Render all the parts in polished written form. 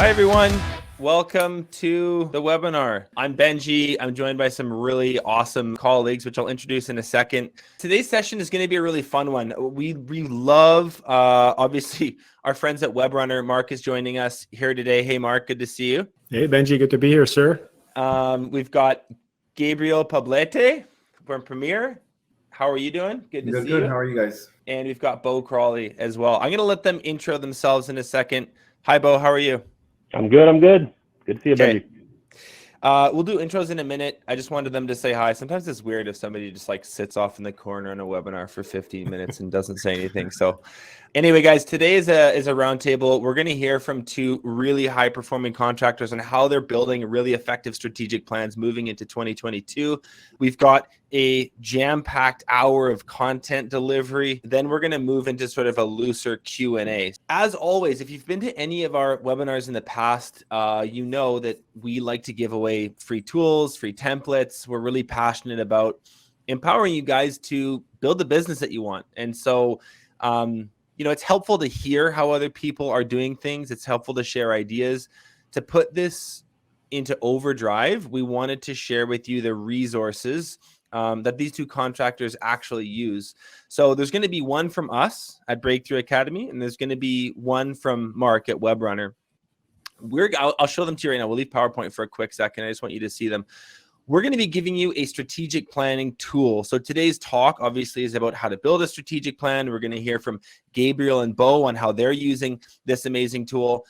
Hi, everyone. Welcome to the webinar. I'm Benji. I'm joined by some really awesome colleagues, which I'll introduce in a second. Today's session is going to be a really fun one. We love, obviously, our friends at Webrunner. Mark is joining us here today. Hey, Mark, good to see you. Hey, Benji, good to be here, sir. We've got Gabriel Poblete from Premier. How are you doing? Good to see you. Good. How are you guys? And we've got Bo Crawley as well. I'm going to let them intro themselves in a second. Hi, Bo. How are you? I'm good. Good to see you, Benji. We'll do intros in a minute. I just wanted them to say hi. Sometimes it's weird if somebody just like sits off in the corner in a webinar for 15 minutes and doesn't say anything. So anyway, guys, today is a roundtable. We're going to hear from two really high performing contractors on how they're building really effective strategic plans moving into 2022. We've got a jam-packed hour of content delivery. Then we're going to move into sort of a looser Q&A. As always, if you've been to any of our webinars in the past, you know that we like to give away free tools, free templates. We're really passionate about empowering you guys to build the business that you want. And so, it's helpful to hear how other people are doing things. It's helpful to share ideas. To put this into overdrive, we wanted to share with you the resources that these two contractors actually use. So there's going to be one from us at Breakthrough Academy, and there's going to be one from Mark at Webrunner. I'll show them to you right now. We'll leave PowerPoint for a quick second. I just want you to see them. We're going to be giving you a strategic planning tool. So today's talk obviously is about how to build a strategic plan. We're going to hear from Gabriel and Bo on how they're using this amazing tool.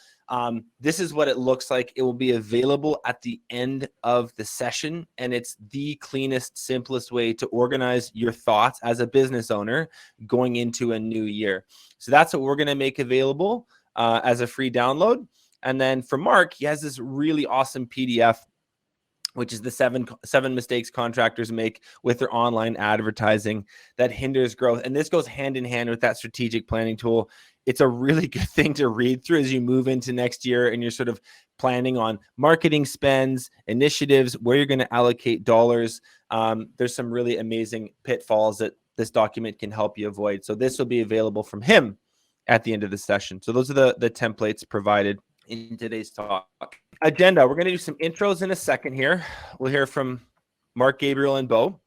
This is what it looks like. It will be available at the end of the session, and it's the cleanest, simplest way to organize your thoughts as a business owner going into a new year. So that's what we're going to make available as a free download. And then for Mark, he has this really awesome PDF, which is the seven mistakes contractors make with their online advertising that hinders growth. And this goes hand in hand with that strategic planning tool. It's a really good thing to read through as you move into next year and you're sort of planning on marketing spends, initiatives, where you're going to allocate dollars. There's some really amazing pitfalls that this document can help you avoid. So this will be available from him at the end of the session. So those are the templates provided in today's talk. Agenda. We're going to do some intros in a second here. We'll hear from Mark, Gabriel, and Bo.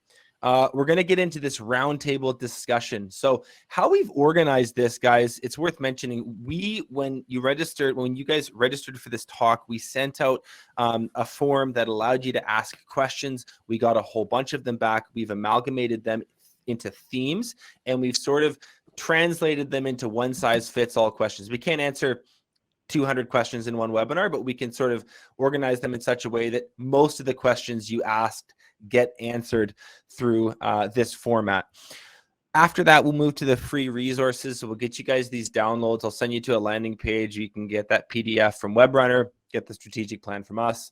We're going to get into this roundtable discussion. So how we've organized this, guys, it's worth mentioning. When you guys registered for this talk, we sent out a form that allowed you to ask questions. We got a whole bunch of them back. We've amalgamated them into themes, and we've sort of translated them into one-size-fits-all questions. We can't answer 200 questions in one webinar, but we can sort of organize them in such a way that most of the questions you asked get answered through this format. After that, we'll move to the free resources. So we'll get you guys these downloads. I'll send you to a landing page. You can get that PDF from Webrunner, get the strategic plan from us,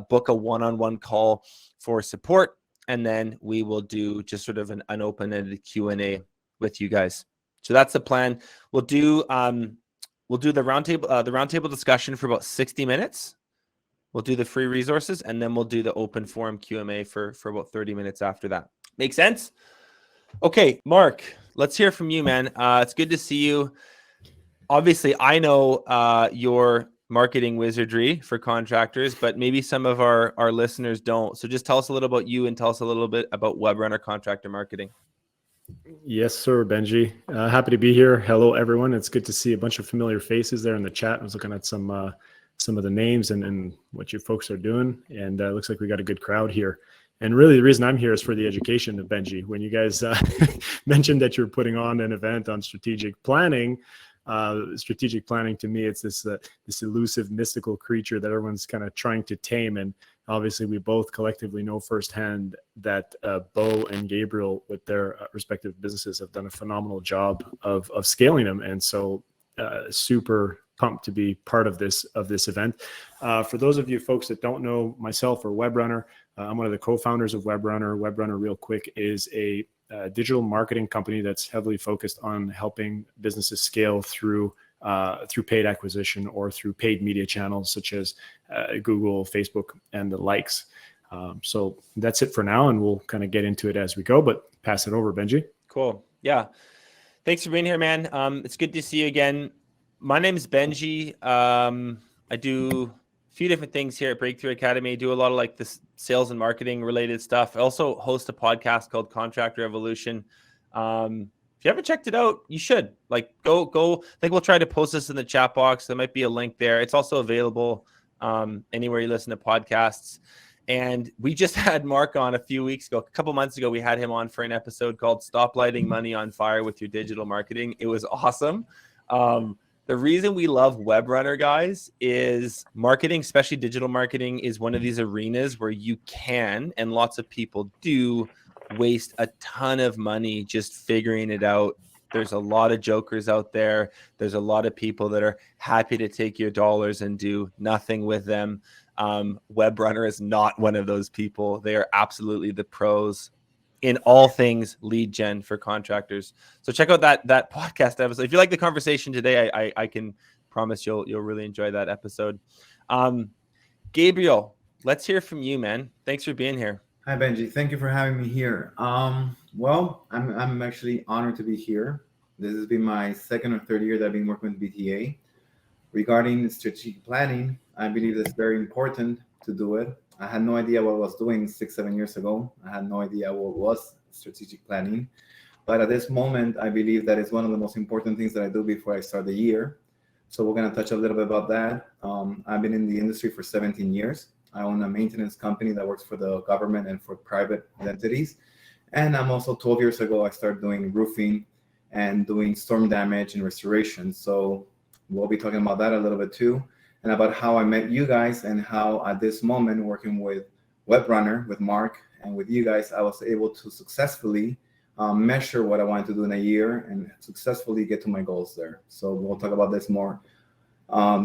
book a one-on-one call for support, and then we will do just sort of an open-ended Q&A with you guys. So that's the plan. We'll do the roundtable discussion for about 60 minutes. We'll do the free resources, and then we'll do the open forum Q&A for about 30 minutes after that. Make sense? Okay, Mark, let's hear from you, man. It's good to see you. Obviously, I know your marketing wizardry for contractors, but maybe some of our listeners don't. So just tell us a little about you and tell us a little bit about Webrunner Contractor Marketing. Yes, sir, Benji. Happy to be here. Hello, everyone. It's good to see a bunch of familiar faces there in the chat. I was looking at some of the names and what you folks are doing, and it looks like we got a good crowd here. And really, the reason I'm here is for the education of Benji. When you guys mentioned that you're putting on an event on strategic planning to me, it's this elusive, mystical creature that everyone's kind of trying to tame. And obviously, we both collectively know firsthand that Bo and Gabriel, with their respective businesses, have done a phenomenal job of scaling them. And so, super pumped to be part of this event. For those of you folks that don't know myself or Webrunner, I'm one of the co-founders of Webrunner. Webrunner, real quick, is a digital marketing company that's heavily focused on helping businesses scale through paid acquisition or through paid media channels such as Google, Facebook, and the likes. So that's it for now, and we'll kind of get into it as we go, but pass it over, Benji. Cool. Yeah. Thanks for being here, man. It's good to see you again. My name is Benji. I do a few different things here at Breakthrough Academy. I do a lot of like this sales and marketing related stuff. I also host a podcast called Contractor Evolution. If you haven't checked it out, you should like go. I think we'll try to post this in the chat box. There might be a link there. It's also available anywhere you listen to podcasts. And we just had Mark on a few weeks ago, a couple months ago. We had him on for an episode called "Stop Lighting Money on Fire with Your Digital Marketing." It was awesome. The reason we love Webrunner, guys, is marketing, especially digital marketing, is one of these arenas where you can, and lots of people do, waste a ton of money just figuring it out. There's a lot of jokers out there. There's a lot of people that are happy to take your dollars and do nothing with them. Webrunner is not one of those people. They are absolutely the pros in all things lead gen for contractors. So check out that podcast episode. If you like the conversation today, I can promise you'll really enjoy that episode. Gabriel, let's hear from you, man. Thanks for being here. Hi, Benji. Thank you for having me here. Well, I'm actually honored to be here. This has been my second or third year that I've been working with BTA. Regarding strategic planning, I believe it's very important to do it. I had no idea what I was doing 6-7 years ago. I had no idea what was strategic planning. But at this moment, I believe that it's one of the most important things that I do before I start the year. So we're going to touch a little bit about that. I've been in the industry for 17 years. I own a maintenance company that works for the government and for private entities. And I'm also 12 years ago, I started doing roofing and doing storm damage and restoration. So we'll be talking about that a little bit too, and about how I met you guys and how at this moment, working with Webrunner, with Mark, and with you guys, I was able to successfully measure what I wanted to do in a year and successfully get to my goals there. So we'll talk about this more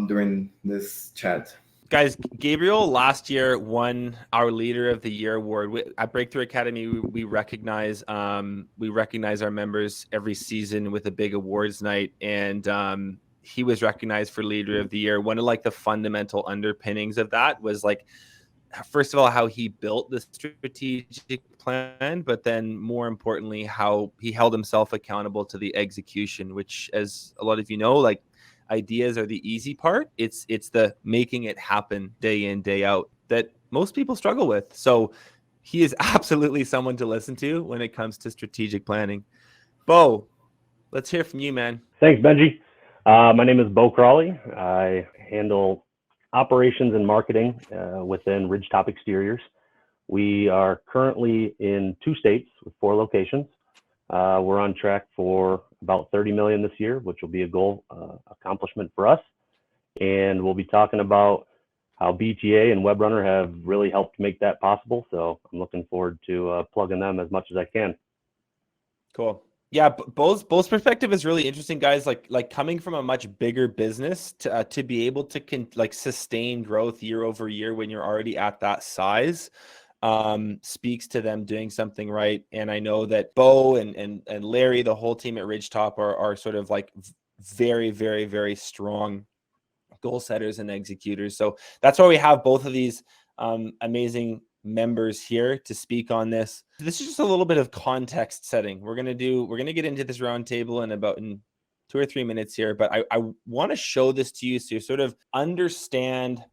during this chat. Guys, Gabriel last year won our Leader of the Year award. At Breakthrough Academy, we recognize our members every season with a big awards night, and he was recognized for Leader of the Year. One of like the fundamental underpinnings of that was like, first of all, how he built the strategic plan, but then more importantly, how he held himself accountable to the execution, which, as a lot of you know, like, ideas are the easy part. It's the making it happen day in, day out that most people struggle with. So he is absolutely someone to listen to when it comes to strategic planning. Bo, let's hear from you, man. Thanks, Benji. My name is Bo Crawley. I handle operations and marketing within Ridgetop Exteriors. We are currently in 2 states with 4 locations. We're on track for about 30 million this year, which will be a goal accomplishment for us. And we'll be talking about how BTA and Webrunner have really helped make that possible. So I'm looking forward to plugging them as much as I can. Cool. Yeah, Bo's perspective is really interesting, guys. Like coming from a much bigger business to be able to sustain growth year over year when you're already at that size. Speaks to them doing something right. And I know that Bo and Larry, the whole team at Ridgetop are sort of like very, very, very strong goal setters and executors. So that's why we have both of these amazing members here to speak on this. This is just a little bit of context setting. We're going to get into this roundtable in 2 or 3 minutes here, but I want to show this to you so you sort of understand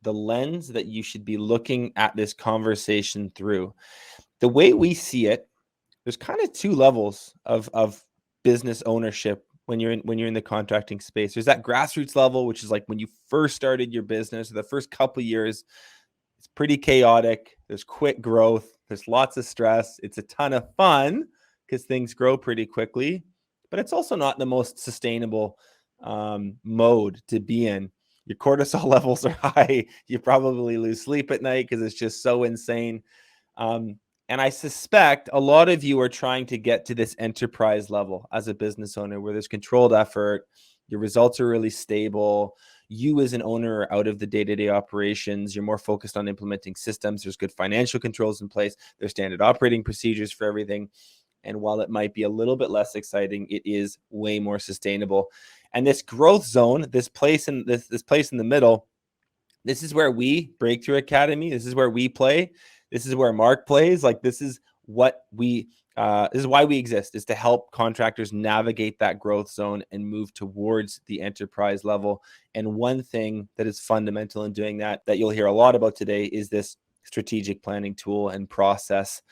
the lens that you should be looking at this conversation through. The way we see it, there's kind of 2 levels of business ownership when you're in the contracting space. There's that grassroots level, which is like when you first started your business, or the first couple of years, it's pretty chaotic. There's quick growth. There's lots of stress. It's a ton of fun because things grow pretty quickly, but it's also not the most sustainable mode to be in. Your cortisol levels are high. You probably lose sleep at night because it's just so insane. And I suspect a lot of you are trying to get to this enterprise level as a business owner where there's controlled effort. Your results are really stable. You as an owner are out of the day-to-day operations. You're more focused on implementing systems. There's good financial controls in place. There's standard operating procedures for everything. And while it might be a little bit less exciting, it is way more sustainable. And this growth zone, this place in the middle, this is where we, Breakthrough Academy, this is where we play. This is where Mark plays. Like, this is what we This is why we exist, is to help contractors navigate that growth zone and move towards the enterprise level. And one thing that is fundamental in doing that you'll hear a lot about today is this strategic planning tool and process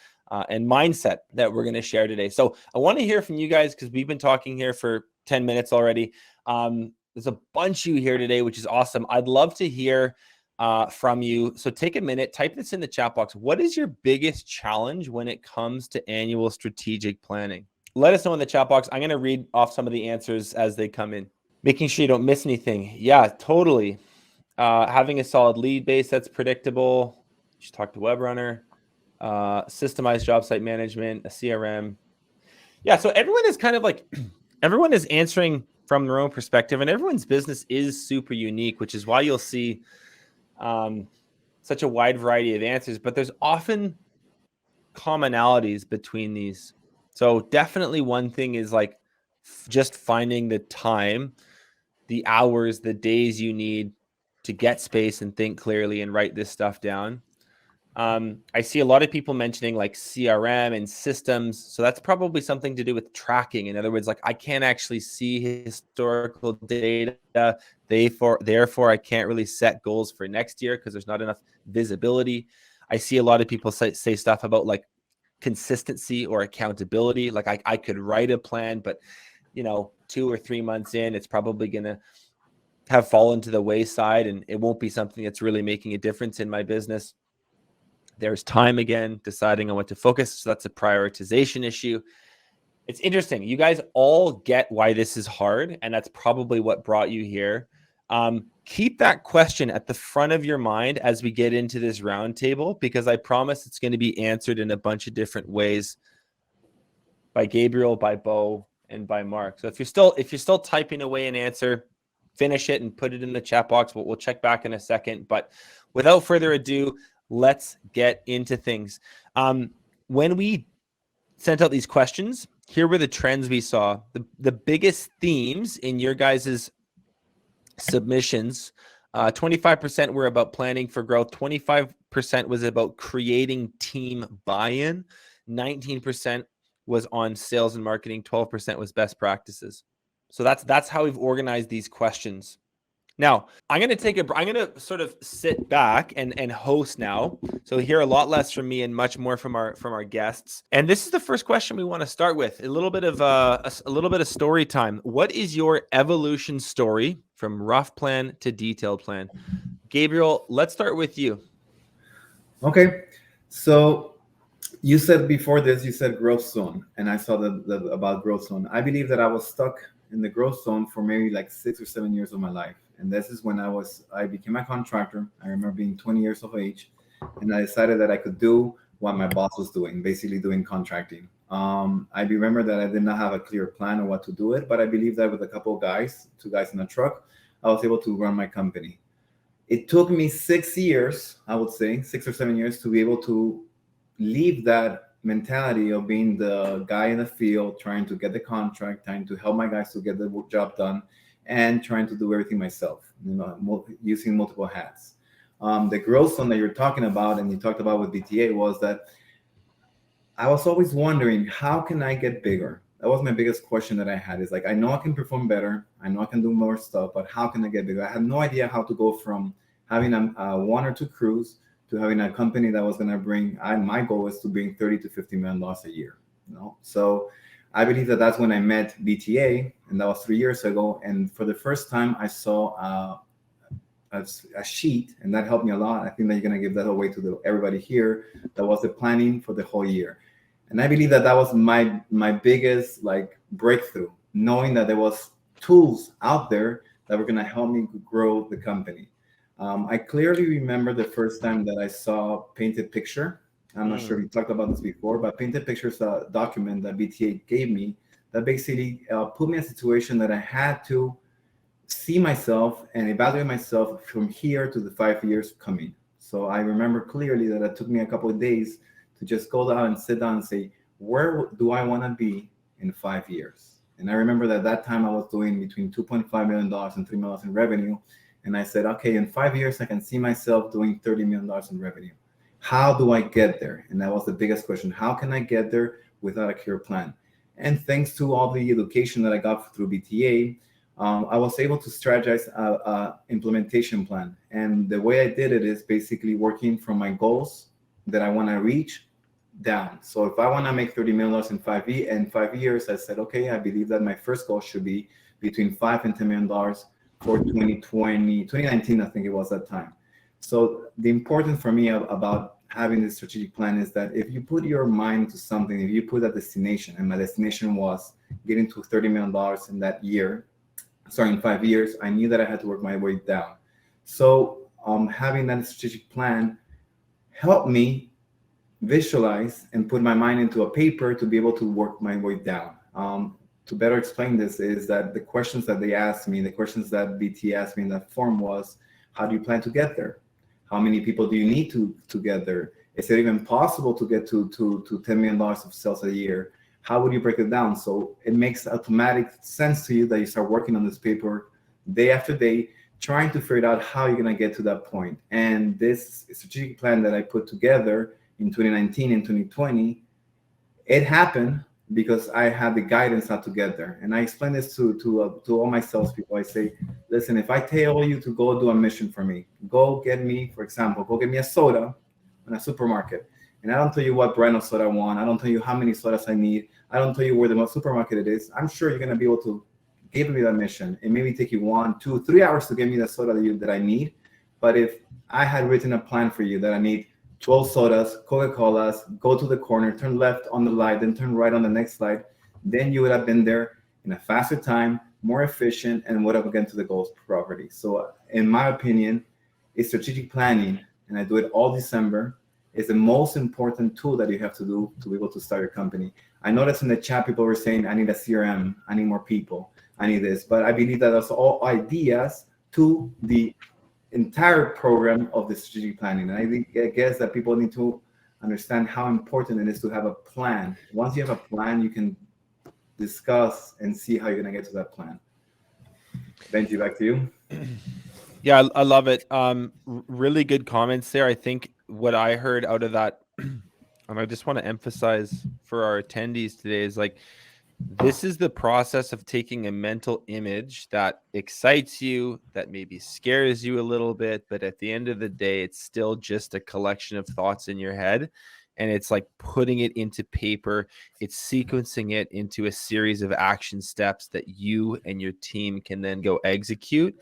and mindset that we're going to share today. So I want to hear from you guys because we've been talking here for 10 minutes already. There's a bunch of you here today, which is awesome. I'd love to hear from you. So take a minute, type this in the chat box. What is your biggest challenge when it comes to annual strategic planning? Let us know in the chat box. I'm going to read off some of the answers as they come in. Making sure you don't miss anything. Yeah, totally. Having a solid lead base that's predictable. You should talk to Webrunner. Systemized job site management, a CRM. Yeah, so everyone is kind of like, everyone is answering from their own perspective, and everyone's business is super unique, which is why you'll see such a wide variety of answers, but there's often commonalities between these. So definitely one thing is like just finding the time, the hours, the days you need to get space and think clearly and write this stuff down. I see a lot of people mentioning like CRM and systems. So that's probably something to do with tracking. In other words, like I can't actually see historical data. Therefore, I can't really set goals for next year because there's not enough visibility. I see a lot of people say stuff about like consistency or accountability. Like I could write a plan, but 2 or 3 months in, it's probably going to have fallen to the wayside and it won't be something that's really making a difference in my business. There's time again, deciding on what to focus. So that's a prioritization issue. It's interesting. You guys all get why this is hard, and that's probably what brought you here. Keep that question at the front of your mind as we get into this roundtable, because I promise it's going to be answered in a bunch of different ways by Gabriel, by Bo, and by Mark. So if you're still typing away an answer, finish it and put it in the chat box. We'll check back in a second. But without further ado, let's get into things. When we sent out these questions, here were the trends we saw. The biggest themes in your guys' submissions, 25% were about planning for growth. 25% was about creating team buy-in. 19% was on sales and marketing. 12% was best practices. So that's how we've organized these questions. Now, I'm going to sort of sit back and host now. So hear a lot less from me and much more from our guests. And this is the first question we want to start with. A little bit of story time. What is your evolution story from rough plan to detailed plan? Gabriel, let's start with you. Okay. So you said before this, you said growth zone, and I saw the about growth zone. I believe that I was stuck in the growth zone for maybe like 6 or 7 years of my life. And this is when I became a contractor. I remember being 20 years of age, and I decided that I could do what my boss was doing, basically doing contracting. I remember that I did not have a clear plan on what to do it, but I believe that with a couple of guys, 2 guys in a truck, I was able to run my company. It took me 6 years, I would say, 6 or 7 years to be able to leave that mentality of being the guy in the field, trying to get the contract, trying to help my guys to get the job done, and trying to do everything myself, using multiple hats. The growth zone that you're talking about, and you talked about with BTA, was that I was always wondering, how can I get bigger? That was my biggest question that I had, is like, I know I can perform better, I know I can do more stuff, but how can I get bigger? I had no idea how to go from having a 1 or 2 crews to having a company that was going to bring, my goal was to bring $30 to $50 million a year. So I believe that that's when I met BTA, and that was 3 years ago. And for the first time, I saw a sheet, and that helped me a lot. I think that you're going to give that away to everybody here. That was the planning for the whole year. And I believe that that was my biggest breakthrough, knowing that there was tools out there that were going to help me grow the company. I clearly remember the first time that I saw Painted Picture. I'm not sure if you talked about this before, but Painted Picture is a document that BTA gave me that basically put me in a situation that I had to see myself and evaluate myself from here to the 5 years coming. So I remember clearly that it took me a couple of days to just go down and sit down and say, where do I want to be in 5 years? And I remember that that time I was doing between $2.5 million and $3 million in revenue. And I said, okay, in 5 years, I can see myself doing $30 million in revenue. How do I get there? And that was the biggest question. How can I get there without a clear plan. And thanks to all the education that I got through BTA, I was able to strategize a implementation plan. And the way I did it is basically working from my goals that I want to reach down. So if I want to make $30 million in 5 years, I said, okay, I believe that my first goal should be between $5 and $10 million for 2019, I think it was that time. So the important for me about having this strategic plan is that if you put your mind to something, if you put a destination, and my destination was getting to $30 million in that year, in 5 years, I knew that I had to work my way down. So having that strategic plan helped me visualize and put my mind into a paper to be able to work my way down. To better explain this is that the questions that they asked me, the questions that BT asked me in that form was, how do you plan to get there? How many people do you need to get there? Is it even possible to get to $10 million of sales a year? How would you break it down? So it makes automatic sense to you that you start working on this paper day after day, trying to figure out how you're going to get to that point. And this strategic plan that I put together in 2019 and 2020, it happened because I had the guidance how to get there. And I explain this to all my salespeople. I say, listen, if I tell you to go do a mission for me, go get me, for example, go get me a soda in a supermarket. And I don't tell you what brand of soda I want. I don't tell you how many sodas I need. I don't tell you where the supermarket it is. I'm sure you're going to be able to give me that mission. It maybe take you 1, 2, 3 hours to get me the soda that I need. But if I had written a plan for you that I need 12 sodas, Coca-Colas, go to the corner, turn left on the light, then turn right on the next slide, then you would have been there in a faster time, more efficient, and would have gotten to the goals properly. So in my opinion, it's strategic planning, and I do it all December, is the most important tool that you have to do to be able to start your company. I noticed in the chat, people were saying, I need a CRM, I need more people, I need this. But I believe that that's all ideas to the entire program of the strategic planning. And I guess that people need to understand how important it is to have a plan. Once you have a plan, you can discuss and see how you're going to get to that plan. Benji, back to you. Yeah, I love it. Really good comments there. I think what I heard out of that, and I just want to emphasize for our attendees today, is like, this is the process of taking a mental image that excites you, that maybe scares you a little bit, but at the end of the day, it's still just a collection of thoughts in your head. And it's like putting it into paper. It's sequencing it into a series of action steps that you and your team can then go execute.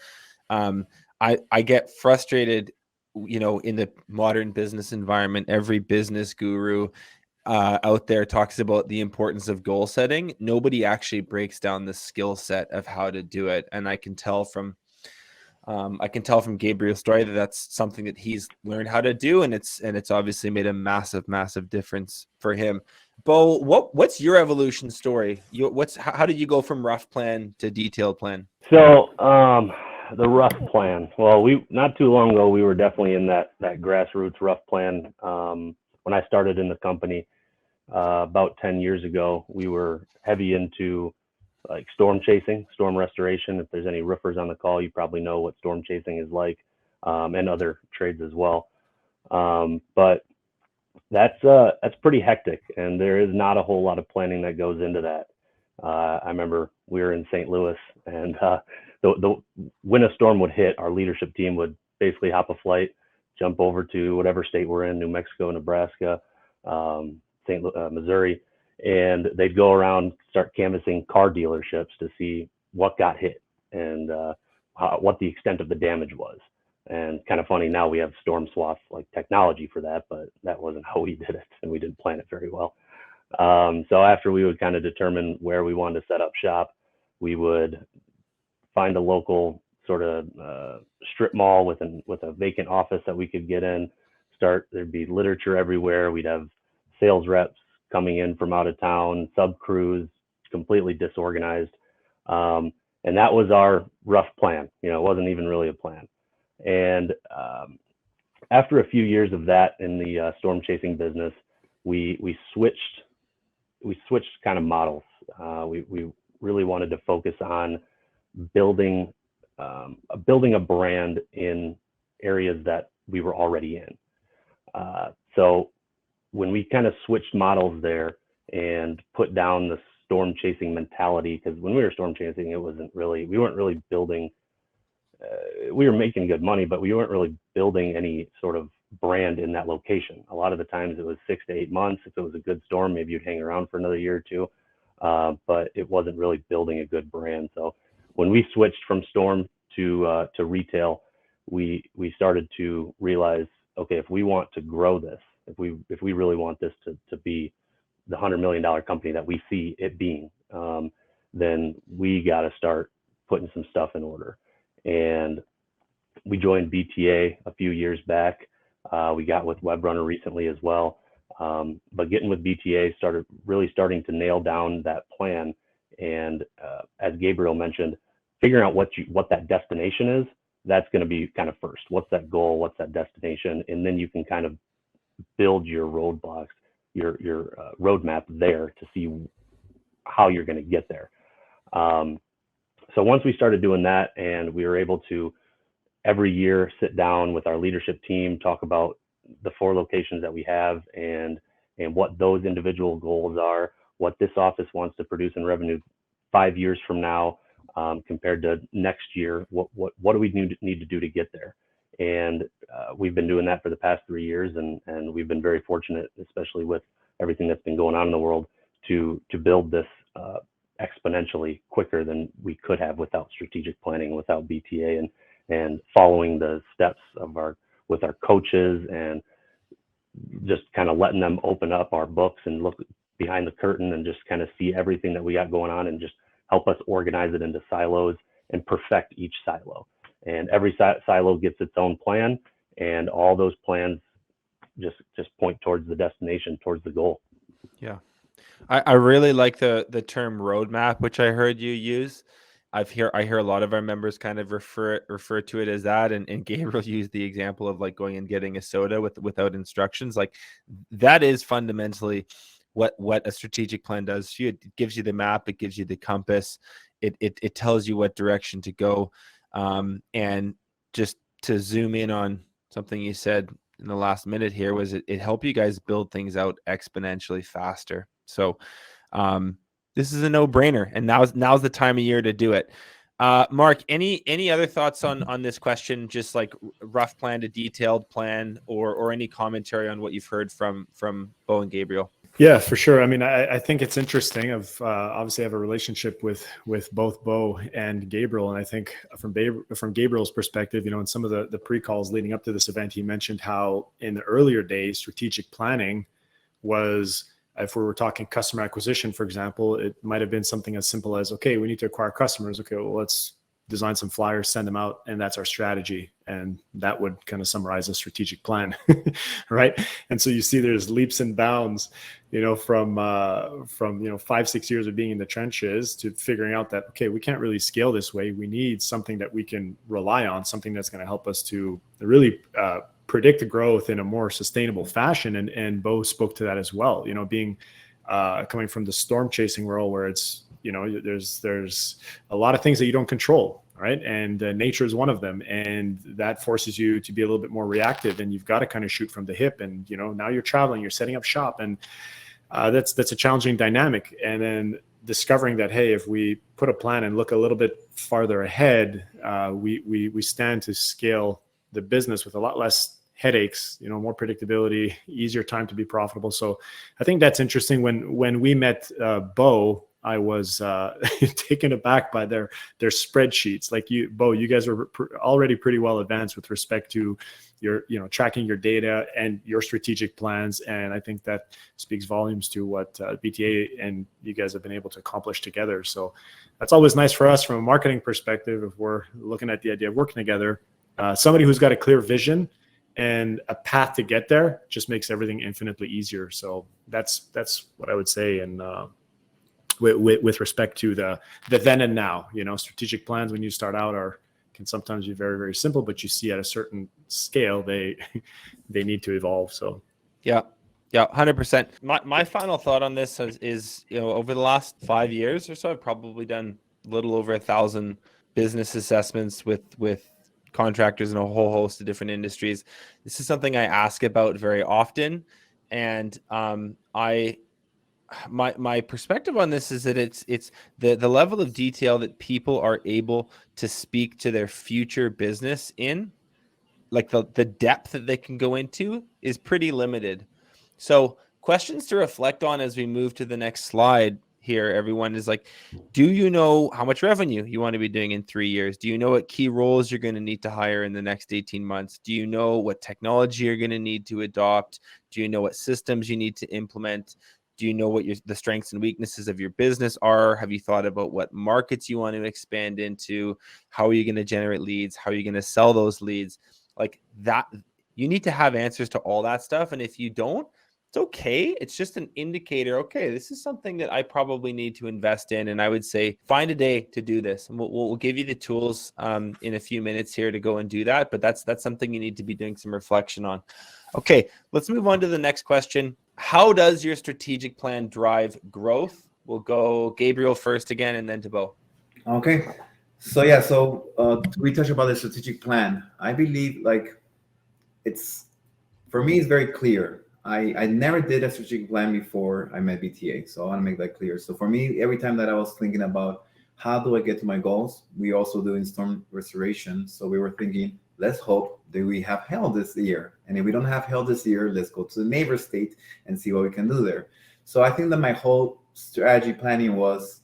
I get frustrated, in the modern business environment. Every business guru out there talks about the importance of goal setting. Nobody actually breaks down the skill set of how to do it. And I can tell from Gabriel's story that that's something that he's learned how to do, and it's obviously made a massive difference for him. Bo, what's your evolution story? How did you go from rough plan to detailed plan? So the rough plan. Well, we not too long ago we were definitely in that grassroots rough plan. When I started in the company about 10 years ago, we were heavy into like storm chasing, storm restoration. If there's any roofers on the call, you probably know what storm chasing is like, and other trades as well. But that's pretty hectic, and there is not a whole lot of planning that goes into that. I remember we were in St. Louis, and when a storm would hit, our leadership team would basically hop a flight, jump over to whatever state we're in, New Mexico, Nebraska, Missouri, and they'd go around, start canvassing car dealerships to see what got hit and what the extent of the damage was. And kind of funny, now we have storm swath like technology for that, but that wasn't how we did it, and we didn't plan it very well. So after we would kind of determine where we wanted to set up shop, we would find a local sort of strip mall with a vacant office that we could get in. There'd be literature everywhere. We'd have sales reps coming in from out of town, sub crews, completely disorganized. And that was our rough plan. It wasn't even really a plan. And after a few years of that in the storm chasing business, we switched kind of models. We really wanted to focus on building a brand in areas that we were already in. So when we kind of switched models there and put down the storm chasing mentality. Because when we were storm chasing, we weren't really building, we were making good money, but we weren't really building any sort of brand in that location. A lot of the times it was 6 to 8 months. If it was a good storm, maybe you'd hang around for another year or two, but it wasn't really building a good brand. So when we switched from storm to retail, we started to realize, okay, if we want to grow this, if we really want this to be the $100 million company that we see it being, then we got to start putting some stuff in order. And we joined BTA a few years back. We got with Webrunner recently as well. But getting with BTA starting to nail down that plan. And as Gabriel mentioned, figuring out what that destination is, that's going to be kind of first. What's that goal? What's that destination? And then you can kind of build your roadblocks, your roadmap there to see how you're going to get there. So once we started doing that, and we were able to every year sit down with our leadership team, talk about the 4 locations that we have and what those individual goals are, what this office wants to produce in revenue 5 years from now, compared to next year, what do we need to do to get there? And we've been doing that for the past 3 years, and we've been very fortunate, especially with everything that's been going on in the world, to build this exponentially quicker than we could have without strategic planning, without BTA, and following the steps with our coaches, and just kind of letting them open up our books and look behind the curtain and just kind of see everything that we got going on, and just help us organize it into silos and perfect each silo. And every silo gets its own plan, and all those plans just point towards the destination, towards the goal. Yeah. I really like the term roadmap, which I heard you use. I hear a lot of our members kind of refer to it as that, and Gabriel used the example of like going and getting a soda without instructions. Like that is fundamentally what a strategic plan does to you. It gives you the map, it gives you the compass, it tells you what direction to go. And just to zoom in on something you said in the last minute here, was it helped you guys build things out exponentially faster. So this is a no-brainer, and now's the time of year to do it. Mark, any other thoughts on this question? Just like rough plan to detailed plan, or any commentary on what you've heard from Bo and Gabriel? Yeah, for sure. I mean, I think it's interesting. Obviously I have a relationship with both Bo and Gabriel, and I think from Gabriel's perspective, in some of the pre-calls leading up to this event, he mentioned how in the earlier days, strategic planning was, if we were talking customer acquisition, for example, it might have been something as simple as, okay, we need to acquire customers. Okay, well, let's design some flyers, send them out, and that's our strategy. And that would kind of summarize a strategic plan, right? And so you see there's leaps and bounds, from 5-6 years of being in the trenches to figuring out that, okay, we can't really scale this way. We need something that we can rely on, something that's going to help us to really predict the growth in a more sustainable fashion. And Bo spoke to that as well, being coming from the storm chasing world, where it's, there's a lot of things that you don't control, right? And nature is one of them, and that forces you to be a little bit more reactive, and you've got to kind of shoot from the hip. And now you're traveling, you're setting up shop, and that's a challenging dynamic. And then discovering that, hey, if we put a plan and look a little bit farther ahead, we stand to scale the business with a lot less headaches, more predictability, easier time to be profitable. So I think that's interesting. When we met Bo, I was taken aback by their spreadsheets. Like Bo, you guys were already pretty well advanced with respect to your, tracking your data and your strategic plans. And I think that speaks volumes to what BTA and you guys have been able to accomplish together. So that's always nice for us from a marketing perspective. If we're looking at the idea of working together, somebody who's got a clear vision and a path to get there just makes everything infinitely easier. So that's what I would say. And with respect to the then and now, strategic plans when you start out can sometimes be very, very simple, but you see at a certain scale, they need to evolve. So Yeah, 100%. My final thought on this is over the last 5 years or so, I've probably done a little over 1,000 business assessments with contractors in a whole host of different industries. This is something I ask about very often, and I my perspective on this is that it's the level of detail that people are able to speak to their future business in, like the depth that they can go into is pretty limited. So questions to reflect on as we move to the next slide here, everyone, is like, do you know how much revenue you want to be doing in 3 years? Do you know what key roles you're going to need to hire in the next 18 months? Do you know what technology you're going to need to adopt? Do you know what systems you need to implement? Do you know what the strengths and weaknesses of your business are? Have you thought about what markets you want to expand into? How are you going to generate leads? How are you going to sell those leads? Like that, you need to have answers to all that stuff. And if you don't, it's okay. It's just an indicator. Okay, this is something that I probably need to invest in. And I would say find a day to do this. And we'll give you the tools in a few minutes here to go and do that. But that's something you need to be doing some reflection on. Okay, let's move on to the next question. How does your strategic plan drive growth? We'll go Gabriel first again, and then to Bo. Okay. So yeah, we touch about the strategic plan. I believe like for me, it's very clear. I never did a strategic plan before I met BTA. So I want to make that clear. So for me, every time that I was thinking about how do I get to my goals, we also do in storm restoration. So we were thinking, let's hope that we have hail this year. And if we don't have hail this year, let's go to the neighbor state and see what we can do there. So I think that my whole strategy planning was,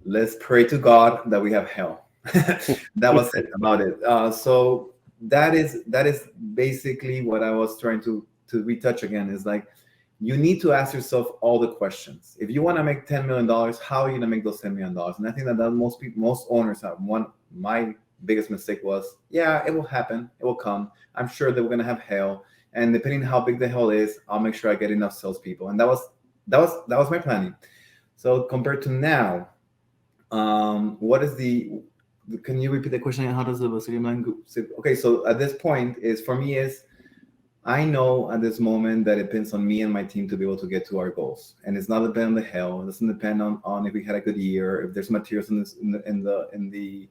let's pray to God that we have hail. That was it about it. So that is basically what I was trying to retouch again, is like, you need to ask yourself all the questions. If you want to make $10 million, how are you going to make those $10 million? And I think that most owners have my biggest mistake was, yeah, it will happen. It will come. I'm sure that we're going to have hail. And depending on how big the hail is, I'll make sure I get enough salespeople. And that was my planning. So compared to now, can you repeat the question? How does the Brazilian plan go? Okay, so at this point I know at this moment that it depends on me and my team to be able to get to our goals, and it's not depend on the hail. It doesn't depend on if we had a good year, if there's materials in the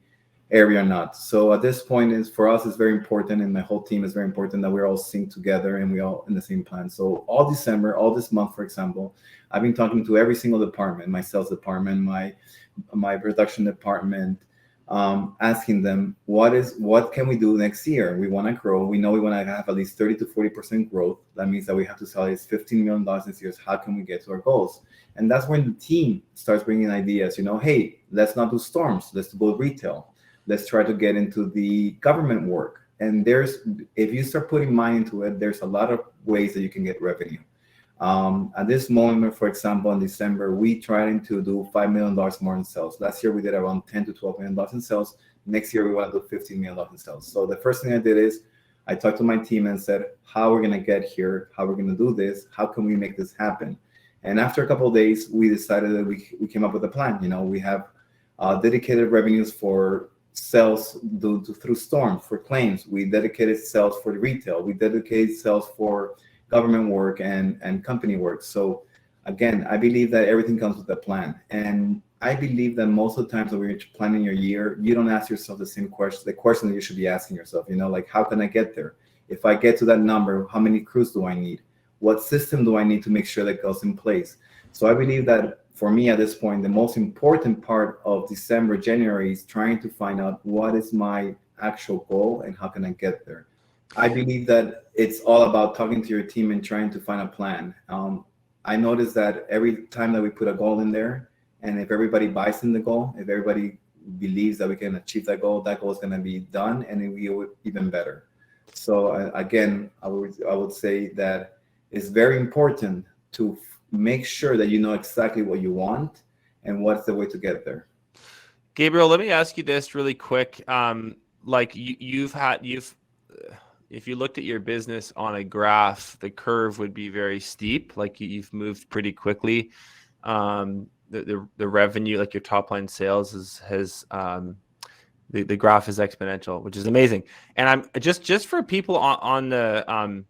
area or not. So at this point, for us, it's very important, and my whole team is very important that we're all synced together and we all in the same plan. So all December, all this month, for example, I've been talking to every single department, my sales department, my production department, asking them what can we do next year. We want to grow. We know we want to have at least 30 to 40% growth. That means that we have to sell at least $15 million this year. How can we get to our goals? And that's when the team starts bringing ideas. Hey, let's not do storms. Let's go retail. Let's try to get into the government work. And if you start putting money into it, there's a lot of ways that you can get revenue. At this moment, for example, in December, we tried to do $5 million more in sales. Last year, we did around $10 to $12 million in sales. Next year, we want to do $15 million in sales. So the first thing I did is I talked to my team and said, how we're going to get here, how we're going to do this, how can we make this happen? And after a couple of days, we decided that we came up with a plan. We have dedicated revenues for sales through storms, for claims. We dedicated sales for the retail. We dedicated sales for government work and company work. So again, I believe that everything comes with a plan. And I believe that most of the times when you're planning your year, you don't ask yourself the same question, the question that you should be asking yourself, like, how can I get there? If I get to that number, how many crews do I need? What system do I need to make sure that goes in place? So I believe that for me at this point, the most important part of December, January is trying to find out what is my actual goal and how can I get there. I believe that it's all about talking to your team and trying to find a plan. I noticed that every time that we put a goal in there, and if everybody buys in the goal, if everybody believes that we can achieve that goal is going to be done, and it will be even better. So again, I would say that it's very important to make sure that you know exactly what you want and what's the way to get there. Gabriel, let me ask you this really quick. If you looked at your business on a graph, the curve would be very steep. Like you've moved pretty quickly. The revenue, like your top line sales the graph is exponential, which is amazing. And I'm just for people on the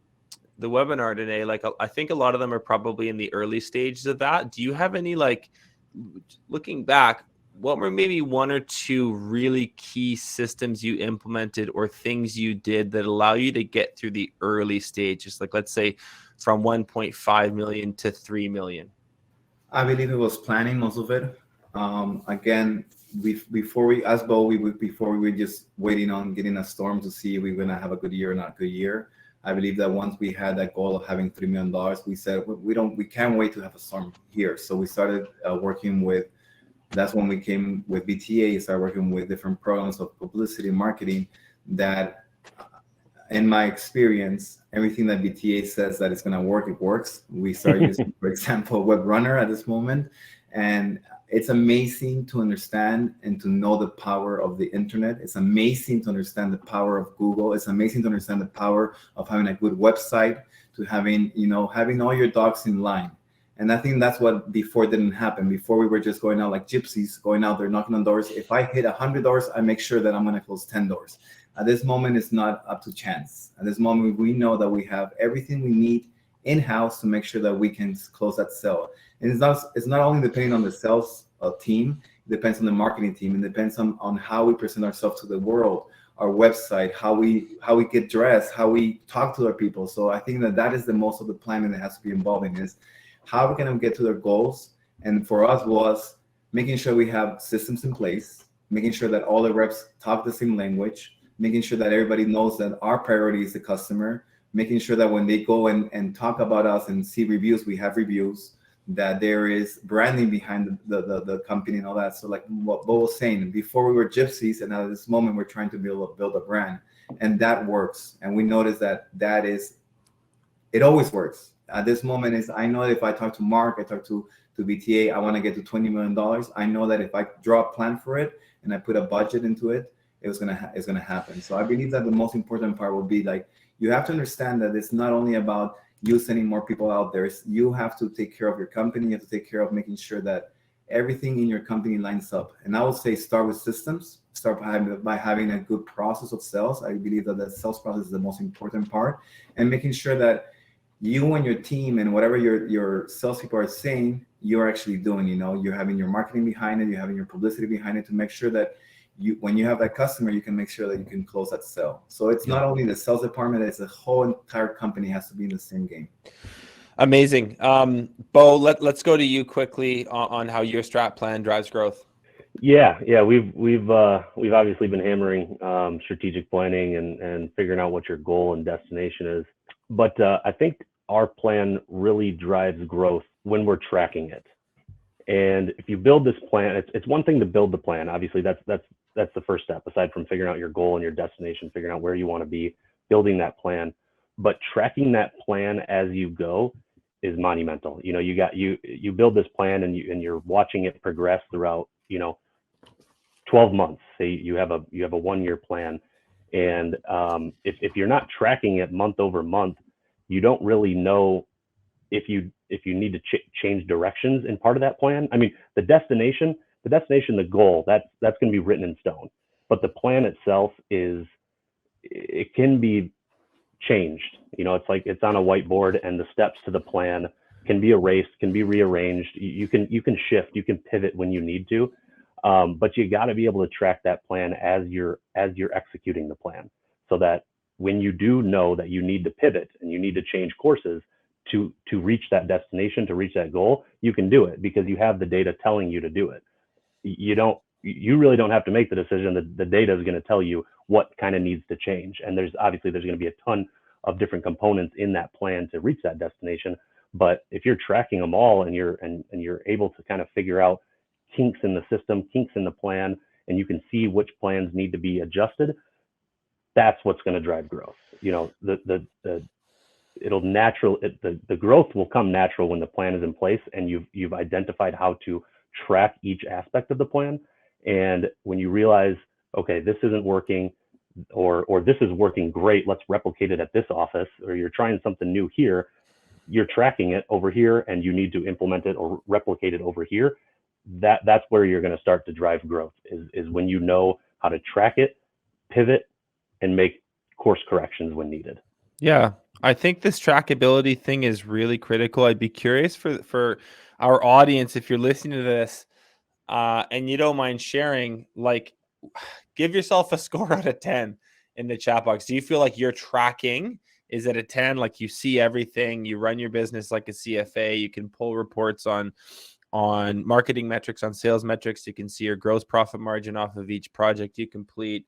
webinar today, like I think a lot of them are probably in the early stages of that. Do you have any, like, looking back, what were maybe one or two really key systems you implemented or things you did that allow you to get through the early stages? Like, let's say from 1.5 million to 3 million. I believe it was planning most of it. Again, before we, as Bo, before we were just waiting on getting a storm to see if we were gonna have a good year or not good year. I believe that once we had that goal of having $3 million, we said we can't wait to have a storm here. So we started working with. That's when we came with BTA. Started working with different programs of publicity and marketing. That, in my experience, everything that BTA says that it's going to work, it works. We start using, for example, Webrunner at this moment. And it's amazing to understand and to know the power of the internet. It's amazing to understand the power of Google. It's amazing to understand the power of having a good website, to having, having all your dogs in line. And I think that's what before didn't happen. Before we were just going out like gypsies, going out there, knocking on doors. If I hit 100 doors, I make sure that I'm going to close 10 doors. At this moment, it's not up to chance. At this moment, we know that we have everything we need in-house to make sure that we can close that sale. And it's not only depending on the sales team, it depends on the marketing team. It depends on how we present ourselves to the world, our website, how we get dressed, how we talk to our people. So I think that is the most of the planning that has to be involved in is how we can get to their goals. And for us was making sure we have systems in place, making sure that all the reps talk the same language, making sure that everybody knows that our priority is the customer, making sure that when they go and talk about us and see reviews, we have reviews, that there is branding behind the company and all that. So like what Bo was saying, before we were gypsies, and at this moment we're trying to build a brand, and that works. And we notice that it always works. At this moment is, I know that if I talk to Mark, I talk to BTA, I want to get to $20 million. I know that if I draw a plan for it and I put a budget into it, it's gonna happen. So I believe that the most important part will be like, you have to understand that it's not only about you sending more people out there. You have to take care of your company. You have to take care of making sure that everything in your company lines up. And I would say start with systems. Start by having a good process of sales. I believe that the sales process is the most important part, and making sure that you and your team and whatever your salespeople are saying, you're actually doing. You're having your marketing behind it. You're having your publicity behind it to make sure that when you have that customer, you can make sure that you can close that sale. So it's not only the sales department, it's the whole entire company has to be in the same game. Amazing. Bo, let's go to you quickly on how your strat plan drives growth. Yeah. We've obviously been hammering strategic planning and figuring out what your goal and destination is. But I think our plan really drives growth when we're tracking it. And if you build this plan, it's one thing to build the plan. Obviously, that's the first step, aside from figuring out your goal and your destination, figuring out where you want to be, building that plan. But tracking that plan as you go is monumental. You build this plan and you're watching it progress throughout, 12 months. Say you have a 1-year plan. And if you're not tracking it month over month, you don't really know if you need to change directions in part of that plan. I mean, the destination, the goal, that's going to be written in stone. But the plan itself it can be changed. It's like it's on a whiteboard, and the steps to the plan can be erased, can be rearranged. You can shift, you can pivot when you need to. But you got to be able to track that plan as you're executing the plan, so that when you do know that you need to pivot and you need to change courses to reach that destination, to reach that goal, you can do it because you have the data telling you to do it. You really don't have to make the decision. The data is going to tell you what kind of needs to change. And there's going to be a ton of different components in that plan to reach that destination. But if you're tracking them all and you're able to kind of figure out kinks in the system, kinks in the plan, and you can see which plans need to be adjusted, that's what's going to drive growth. The growth will come natural when the plan is in place and you've identified how to track each aspect of the plan. And when you realize, okay, this isn't working, or this is working great, let's replicate it at this office, or you're trying something new here, you're tracking it over here and you need to implement it or replicate it over here. That's where you're going to start to drive growth, is when you know how to track it, pivot, and make course corrections when needed. Yeah, I think this trackability thing is really critical. I'd be curious for our audience, if you're listening to this and you don't mind sharing, like, give yourself a score out of 10 in the chat box. Do you feel like you're tracking? Is it a 10? Like, you see everything, you run your business like a CFA, you can pull reports on on marketing metrics, on sales metrics. You can see your gross profit margin off of each project you complete.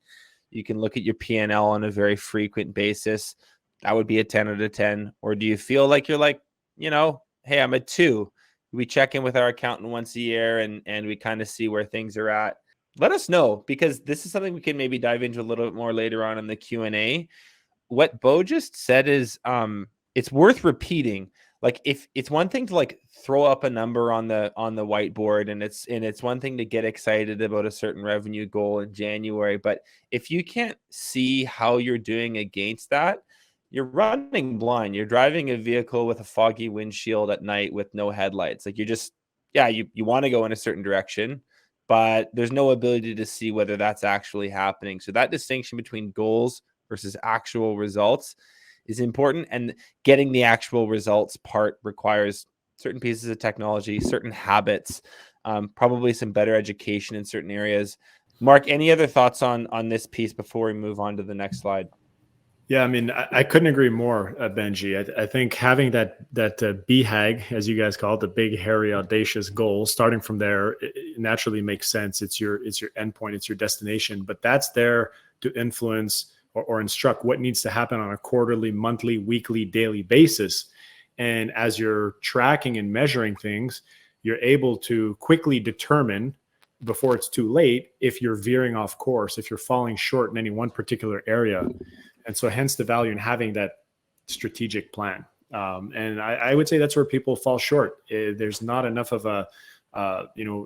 You can look at your P&L on a very frequent basis. That would be a 10 out of 10. Or do you feel like you're like, hey, I'm a 2. We check in with our accountant once a year and we kind of see where things are at. Let us know, because this is something we can maybe dive into a little bit more later on in the Q&A. What Bo just said is it's worth repeating. Like, if it's one thing to like throw up a number on the whiteboard, and it's one thing to get excited about a certain revenue goal in January, but if you can't see how you're doing against that, you're running blind. You're driving a vehicle with a foggy windshield at night with no headlights. Like, you're just, you want to go in a certain direction, but there's no ability to see whether that's actually happening. So that distinction between goals versus actual results is important, and getting the actual results part requires certain pieces of technology, certain habits, probably some better education in certain areas. Mark, any other thoughts on this piece before we move on to the next slide? Yeah, I mean, I couldn't agree more, Benji. I think having that BHAG, as you guys call it, the big, hairy, audacious goal, starting from there, it naturally makes sense. It's your endpoint, it's your destination, but that's there to influence or instruct what needs to happen on a quarterly, monthly, weekly, daily basis. And as you're tracking and measuring things, you're able to quickly determine before it's too late if you're veering off course, if you're falling short in any one particular area. And so hence the value in having that strategic plan. And I would say that's where people fall short. There's not enough of a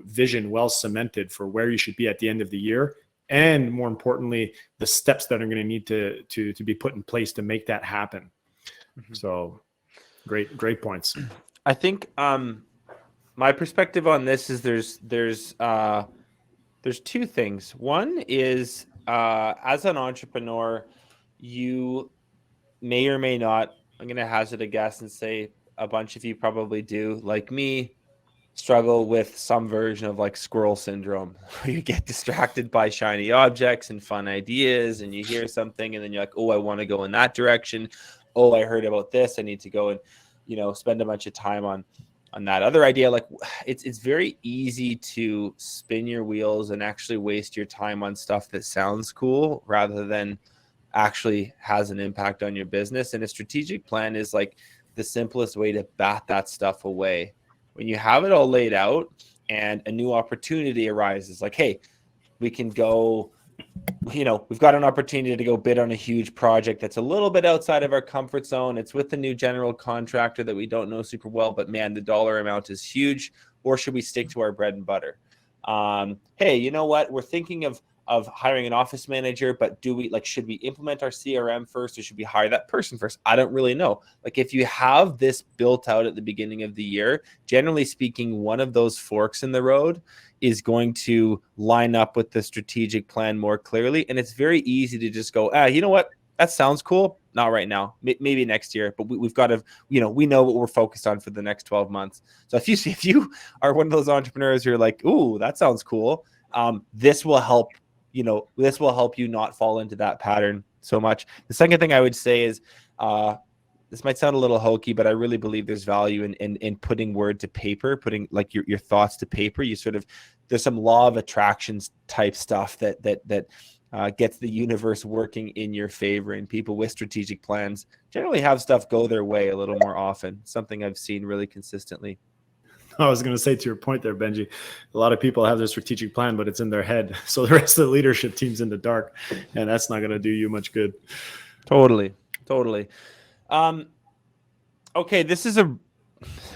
vision well cemented for where you should be at the end of the year. And more importantly, the steps that are going to need to be put in place to make that happen. Mm-hmm. So great points. I think my perspective on this is there's two things. One is as an entrepreneur, you may or may not, I'm going to hazard a guess and say a bunch of you probably do, like me, struggle with some version of like squirrel syndrome, where you get distracted by shiny objects and fun ideas, and you hear something and then you're like, oh, I want to go in that direction. Oh, I heard about this. I need to go and, spend a bunch of time on that other idea. Like, it's very easy to spin your wheels and actually waste your time on stuff that sounds cool rather than actually has an impact on your business. And a strategic plan is like the simplest way to bat that stuff away. When you have it all laid out and a new opportunity arises, like, hey, we can go, we've got an opportunity to go bid on a huge project that's a little bit outside of our comfort zone. It's with the new general contractor that we don't know super well, but man, the dollar amount is huge. Or should we stick to our bread and butter? Hey, you know what? We're thinking of hiring an office manager, but should we implement our CRM first, or should we hire that person first? I don't really know. Like, if you have this built out at the beginning of the year, generally speaking, one of those forks in the road is going to line up with the strategic plan more clearly. And it's very easy to just go, you know what? That sounds cool. Not right now, maybe next year, but we've got to, we know what we're focused on for the next 12 months. So if you are one of those entrepreneurs who are like, ooh, that sounds cool. This will help you not fall into that pattern so much. The second thing I would say is, this might sound a little hokey, but I really believe there's value in putting word to paper, putting like your thoughts to paper. There's some law of attractions type stuff that gets the universe working in your favor, and people with strategic plans generally have stuff go their way a little more often. Something I've seen really consistently. I was going to say, to your point there, Benji, a lot of people have their strategic plan, but it's in their head. So the rest of the leadership team's in the dark, and that's not going to do you much good. Totally. Okay, this is a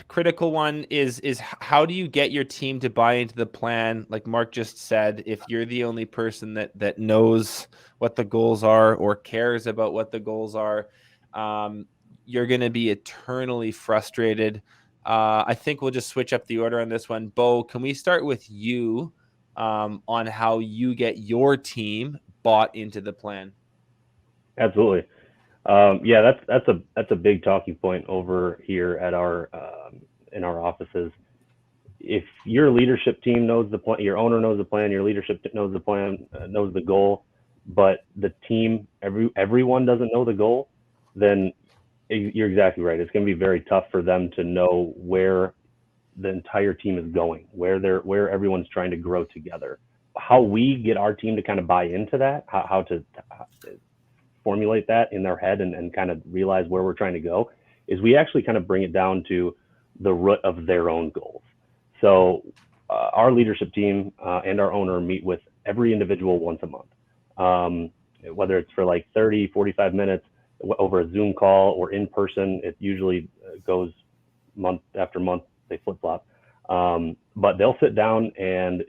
critical one is how do you get your team to buy into the plan? Like Mark just said, if you're the only person that knows what the goals are or cares about what the goals are, you're going to be eternally frustrated. I think we'll just switch up the order on this one. Bo, can we start with you on how you get your team bought into the plan? Absolutely. Yeah, that's a big talking point over here at our in our offices. If your leadership team knows the plan, your owner knows the plan, your leadership knows the plan, knows the goal, but the team, everyone doesn't know the goal, then you're exactly right. It's going to be very tough for them to know where the entire team is going, where everyone's trying to grow together. How we get our team to kind of buy into that, how to formulate that in their head and kind of realize where we're trying to go, is we actually kind of bring it down to the root of their own goals. So our leadership team and our owner meet with every individual once a month, whether it's for like 30, 45 minutes over a Zoom call or in person. It usually goes month after month, they flip-flop. But they'll sit down and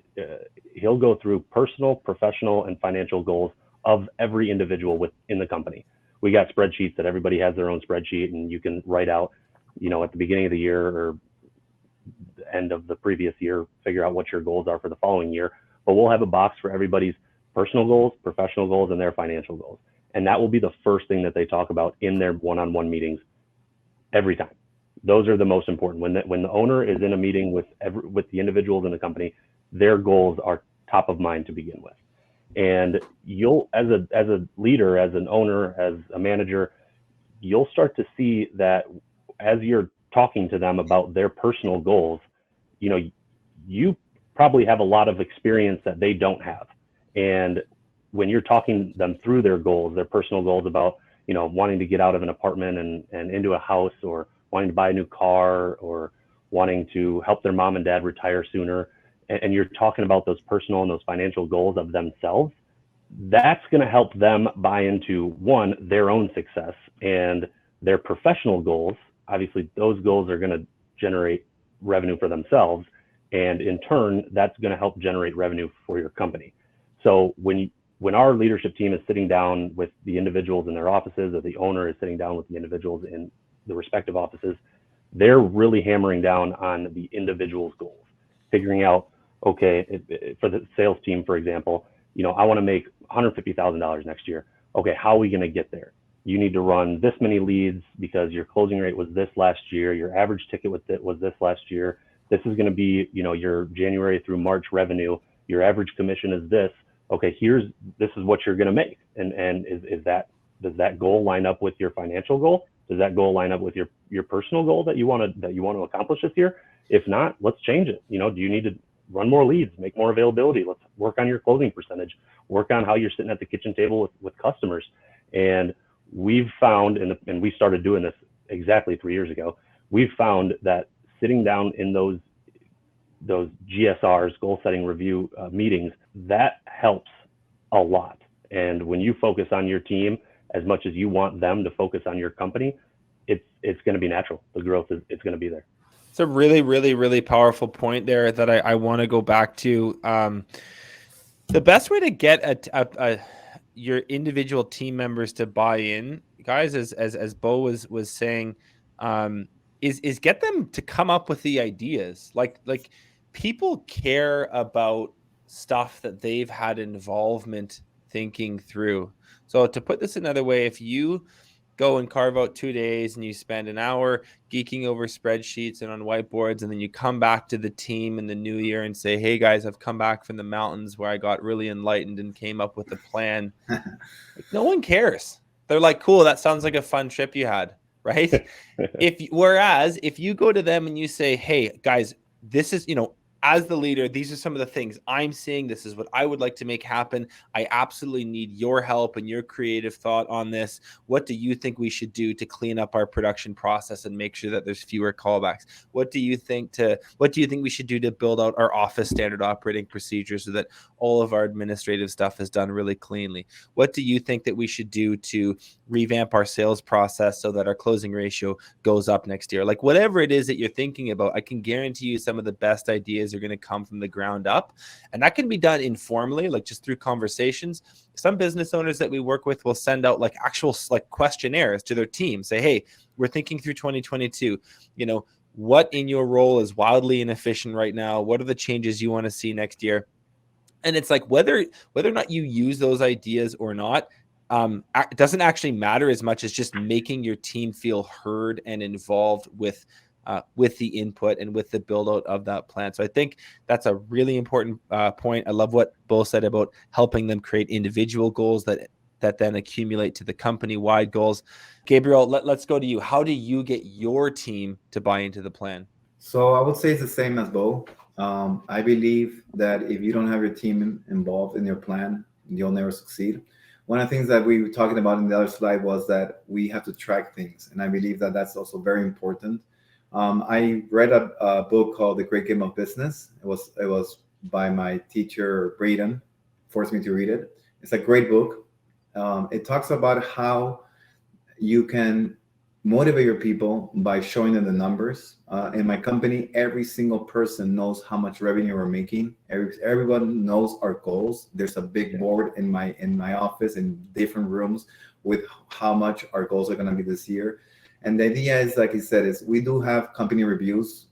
he'll go through personal, professional, and financial goals of every individual within the company. We got spreadsheets that everybody has their own spreadsheet, and you can write out, at the beginning of the year or the end of the previous year, figure out what your goals are for the following year. But we'll have a box for everybody's personal goals, professional goals, and their financial goals. And that will be the first thing that they talk about in their one-on-one meetings every time. Those are the most important. When the owner is in a meeting with the individuals in the company, their goals are top of mind to begin with. And you'll, as a leader, as an owner, as a manager, you'll start to see that as you're talking to them about their personal goals, you probably have a lot of experience that they don't have. And when you're talking them through their goals, their personal goals about, wanting to get out of an apartment and into a house, or wanting to buy a new car, or wanting to help their mom and dad retire sooner, and you're talking about those personal and those financial goals of themselves, that's going to help them buy into, one, their own success, and their professional goals. Obviously, those goals are going to generate revenue for themselves, and in turn, that's going to help generate revenue for your company. So when our leadership team is sitting down with the individuals in their offices, or the owner is sitting down with the individuals in the respective offices, they're really hammering down on the individual's goals, figuring out, okay, for the sales team, for example, I want to make $150,000 next year. Okay, how are we going to get there? You need to run this many leads because your closing rate was this last year. Your average ticket was this last year. This is going to be, your January through March revenue. Your average commission is this. Okay, this is what you're going to make. And does that goal line up with your financial goal? Does that goal line up with your personal goal that you want to accomplish this year? If not, let's change it. Do you need to run more leads, make more availability? Let's work on your closing percentage, work on how you're sitting at the kitchen table with customers. And we've found, and we started doing this exactly 3 years ago, we've found that sitting down in those GSRs, goal setting review meetings, that helps a lot. And when you focus on your team as much as you want them to focus on your company, it's going to be natural. The growth it's going to be there. It's a really, really, really powerful point there that I want to go back to. The best way to get your individual team members to buy in, guys, as Bo was saying, is get them to come up with the ideas. Like people care about stuff that they've had involvement thinking through. So to put this another way, if you go and carve out 2 days and you spend an hour geeking over spreadsheets and on whiteboards, and then you come back to the team in the new year and say, hey guys, I've come back from the mountains where I got really enlightened and came up with a plan. No one cares. They're like, cool, that sounds like a fun trip you had, right? Whereas if you go to them and you say, hey guys, this is, as the leader, these are some of the things I'm seeing. This is what I would like to make happen. I absolutely need your help and your creative thought on this. What do you think we should do to clean up our production process and make sure that there's fewer callbacks? What do you think we should do to build out our office standard operating procedures so that all of our administrative stuff is done really cleanly? What do you think that we should do to revamp our sales process so that our closing ratio goes up next year? Like whatever it is that you're thinking about, I can guarantee you some of the best ideas are going to come from the ground up, and that can be done informally, like just through conversations. Some business owners that we work with will send out like actual like questionnaires to their team, say, hey, we're thinking through 2022, what in your role is wildly inefficient right now? What are the changes you want to see next year? And it's like whether or not you use those ideas or not, it doesn't actually matter as much as just making your team feel heard and involved with the input and with the build out of that plan. So I think that's a really important point. I love what Bo said about helping them create individual goals that then accumulate to the company-wide goals. Gabriel, let's go to you. How do you get your team to buy into the plan? So I would say it's the same as Bo. I believe that if you don't have your team involved in your plan, you'll never succeed. One of the things that we were talking about in the other slide was that we have to track things, and I believe that that's also very important. I read a book called The Great Game of Business. It was by my teacher Braden, forced me to read it. It's a great book. It talks about how you can motivate your people by showing them the numbers. In my company, every single person knows how much revenue we're making. Everyone knows our goals. There's a big board in my office in different rooms with how much our goals are going to be this year. And the idea is, like you said, is we do have company reviews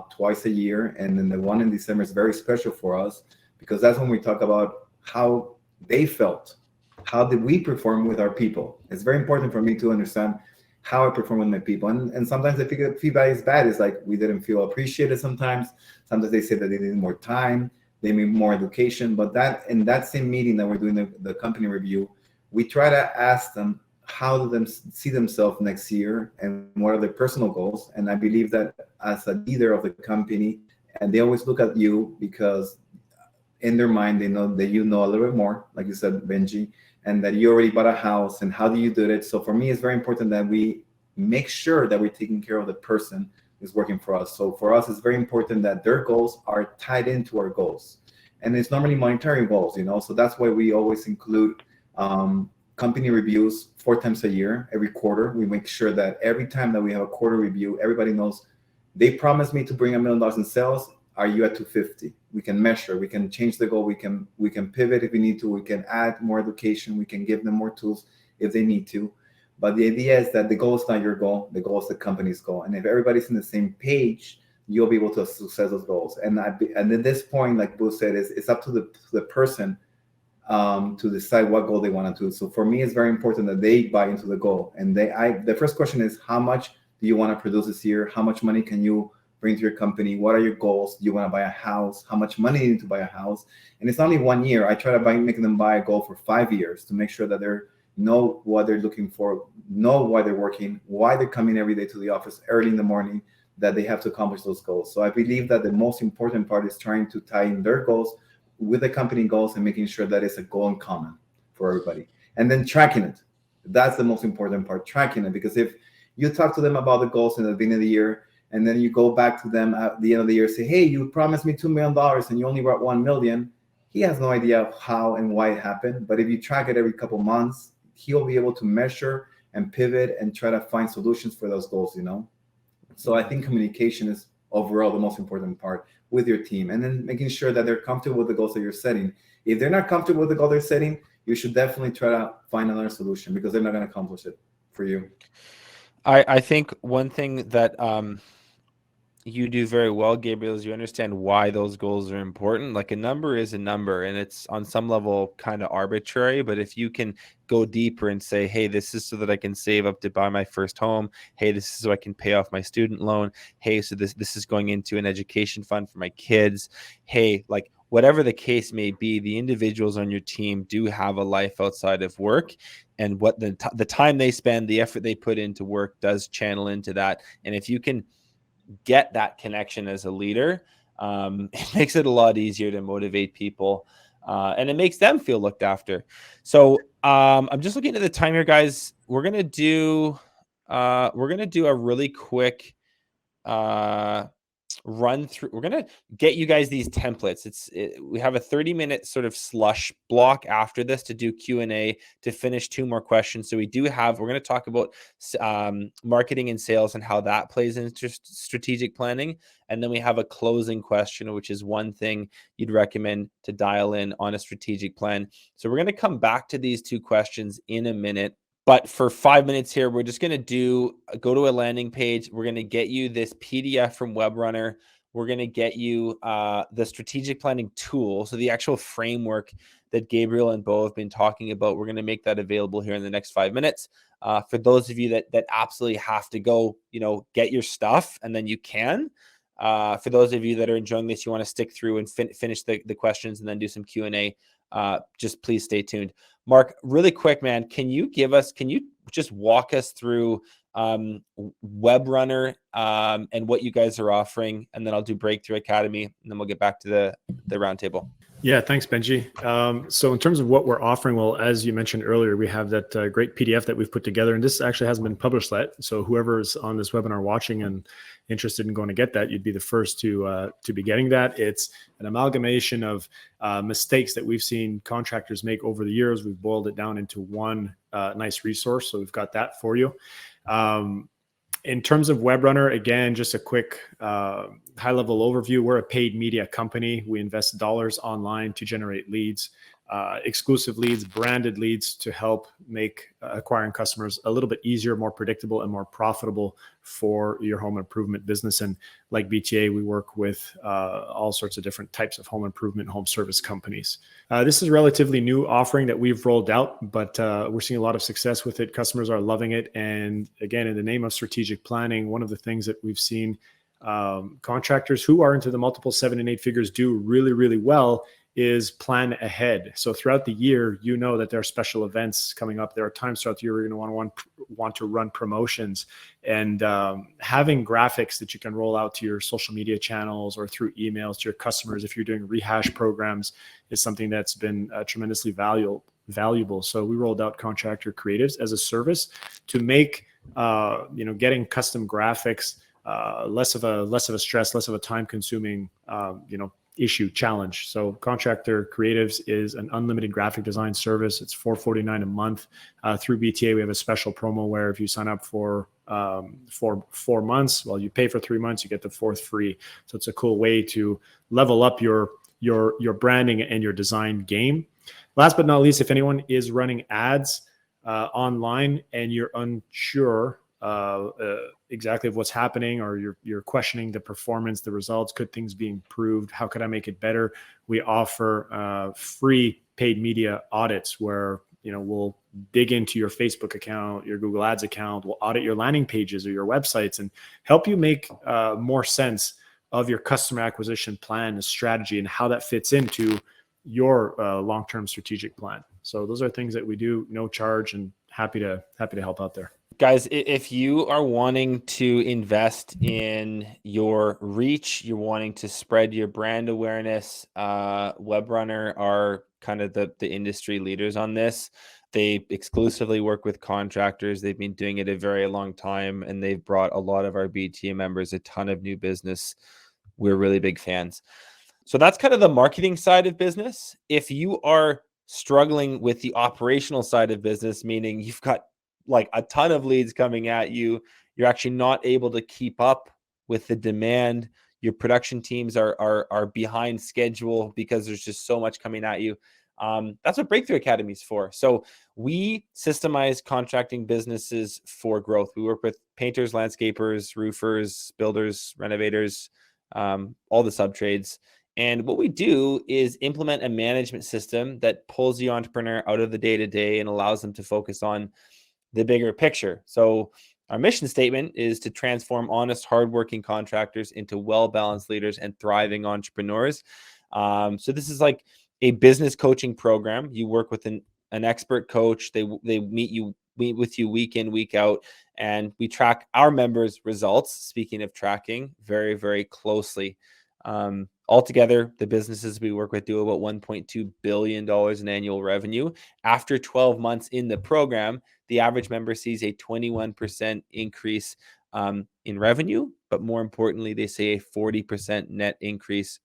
twice a year, and then the one in December is very special for us because that's when we talk about how they felt. How did we perform with our people? It's very important for me to understand how I perform with my people. And sometimes the feedback is bad. It's like we didn't feel appreciated sometimes. Sometimes they say that they need more time, they need more education. But that in that same meeting that we're doing the company review, we try to ask them how do them see themselves next year and what are their personal goals. And I believe that as a leader of the company, and they always look at you because in their mind they know that you know a little bit more, like you said, Benji, and that you already bought a house and how do you do it. So for me, it's very important that we make sure that we're taking care of the person who's working for us. So for us, it's very important that their goals are tied into our goals. And it's normally monetary goals, so that's why we always include company reviews 4 times a year, every quarter. We make sure that every time that we have a quarter review, everybody knows they promised me to bring $1 million in sales. Are you at 250? We can measure, we can change the goal, we can pivot if we need to, we can add more education, we can give them more tools if they need to. But the idea is that the goal is not your goal, the goal is the company's goal. And if everybody's in the same page, you'll be able to success those goals. And at this point, like Boo said, it's up to the person to decide what goal they want to do. So for me, it's very important that they buy into the goal. And the first question is, how much do you want to produce this year? How much money can you bring to your company? What are your goals? Do you want to buy a house? How much money do you need to buy a house? And it's only 1 year. I try to making them buy a goal for 5 years to make sure that they know what they're looking for, know why they're working, why they're coming every day to the office early in the morning, that they have to accomplish those goals. So I believe that the most important part is trying to tie in their goals with the company goals and making sure that it's a goal in common for everybody. And then tracking it. That's the most important part, tracking it. Because if you talk to them about the goals in the beginning of the year, and then you go back to them at the end of the year, say, hey, you promised me $2 million and you only brought 1 million. He has no idea how and why it happened. But if you track it every couple months, he'll be able to measure and pivot and try to find solutions for those goals, So I think communication is overall the most important part with your team. And then making sure that they're comfortable with the goals that you're setting. If they're not comfortable with the goal they're setting, you should definitely try to find another solution because they're not going to accomplish it for you. I think one thing that you do very well, Gabriel, is you understand why those goals are important. Like a number is a number and it's on some level kind of arbitrary, but if you can go deeper and say, hey, this is so that I can save up to buy my first home. Hey, this is so I can pay off my student loan. Hey, so this is going into an education fund for my kids. Hey, like whatever the case may be, the individuals on your team do have a life outside of work, and what the time they spend, the effort they put into work does channel into that. And if you can get that connection as a leader, it makes it a lot easier to motivate people, and it makes them feel looked after. So I'm just looking at the time here, guys. We're gonna do a really quick run through. We're gonna get you guys these templates. We have a 30-minute sort of slush block after this to do Q&A to finish 2 more questions. So we're going to talk about marketing and sales and how that plays into strategic planning, and then we have a closing question, which is one thing you'd recommend to dial in on a strategic plan. So we're going to come back to these 2 questions in a minute. But for 5 minutes here, we're just going to go to a landing page. We're going to get you this PDF from Webrunner. We're going to get you the strategic planning tool. So the actual framework that Gabriel and Bo have been talking about, we're going to make that available here in the next 5 minutes. For those of you that absolutely have to go, get your stuff, and then you can. For those of you that are enjoying this, you want to stick through and finish the questions and then do some Q&A. Just please stay tuned. Mark, really quick, man, can you just walk us through Webrunner, and what you guys are offering, and then I'll do Breakthrough Academy, and then we'll get back to the roundtable. Yeah, thanks, Benji. So in terms of what we're offering, well, as you mentioned earlier, we have that great PDF that we've put together, and this actually hasn't been published yet. So whoever's on this webinar watching and interested in going to get that, you'd be the first to be getting that. It's an amalgamation of mistakes that we've seen contractors make over the years. We've boiled it down into one nice resource. So we've got that for you. In terms of Webrunner, again, just a quick high-level overview. We're a paid media company. We invest dollars online to generate leads, exclusive leads, branded leads to help make acquiring customers a little bit easier, more predictable, and more profitable for your home improvement business. And like BTA, we work with all sorts of different types of home improvement, home service companies. This is a relatively new offering that we've rolled out, but we're seeing a lot of success with it. Customers are loving it. And again, in the name of strategic planning, one of the things that we've seen contractors who are into the multiple 7 and 8 figures do really, really well is plan ahead. So throughout the year, you know that there are special events coming up. There are times throughout the year where you're going to want to run promotions, and having graphics that you can roll out to your social media channels or through emails to your customers if you're doing rehash programs is something that's been tremendously valuable. So we rolled out Contractor Creatives as a service to make getting custom graphics less of a stress, less of a time consuming challenge. So Contractor Creatives is an unlimited graphic design service. It's $4.49 a month. Through BTA, we have a special promo where if you sign up for 4 months, well, you pay for 3 months, you get the 4th free. So it's a cool way to level up your branding and your design game. Last but not least, if anyone is running ads online and you're unsure exactly of what's happening, or you're questioning the performance, the results, could things be improved, how could I make it better, we offer free paid media audits where we'll dig into your Facebook account, your Google Ads account, we'll audit your landing pages or your websites and help you make more sense of your customer acquisition plan and strategy and how that fits into your long-term strategic plan. So those are things that we do, no charge, and happy to help out there. Guys, if you are wanting to invest in your reach, you're wanting to spread your brand awareness, Webrunner are kind of the industry leaders on this. They exclusively work with contractors. They've been doing it a very long time, and they've brought a lot of our BTA members a ton of new business. We're really big fans. So that's kind of the marketing side of business. If you are struggling with the operational side of business, meaning you've got like a ton of leads coming at you, you're actually not able to keep up with the demand, your production teams are behind schedule because there's just so much coming at you, that's what Breakthrough Academy is for. So we systemize contracting businesses for growth. We work with painters, landscapers, roofers, builders, renovators, all the sub trades. And what we do is implement a management system that pulls the entrepreneur out of the day-to-day and allows them to focus on the bigger picture. So our mission statement is to transform honest, hardworking contractors into well-balanced leaders and thriving entrepreneurs. So this is like a business coaching program. You work with an expert coach. They meet with you week in, week out, and we track our members' results. Speaking of tracking, very, very closely. Altogether, the businesses we work with do about $1.2 billion in annual revenue. After 12 months in the program, the average member sees a 21% increase in revenue, but more importantly, they say a 40% net increase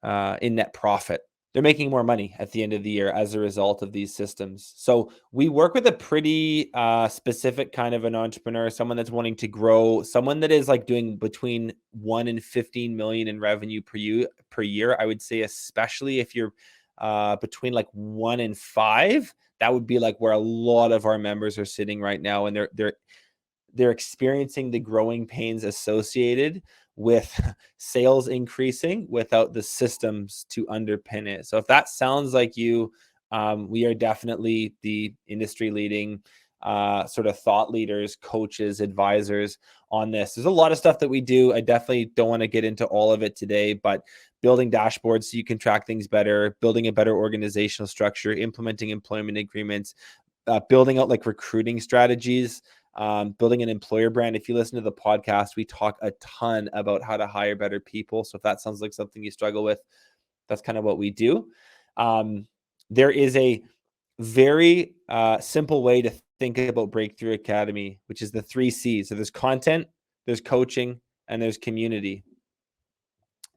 in net profit. They're making more money at the end of the year as a result of these systems. So we work with a pretty specific kind of an entrepreneur, someone that's wanting to grow, someone that is like doing between 1 and 15 million in revenue per year. I would say, especially if you're between like 1 and 5, that would be like where a lot of our members are sitting right now, and they're experiencing the growing pains associated with sales increasing without the systems to underpin it. So if that sounds like you, we are definitely the industry leading sort of thought leaders, coaches, advisors on this. There's a lot of stuff that we do. I definitely don't want to get into all of it today, but building dashboards so you can track things better, building a better organizational structure, implementing employment agreements, building out like recruiting strategies. building an employer brand. If you listen to the podcast, we talk a ton about how to hire better people. So if that sounds like something you struggle with, that's kind of what we do. There is a very simple way to think about Breakthrough Academy, which is the 3 C's. So there's content, there's coaching, and there's community.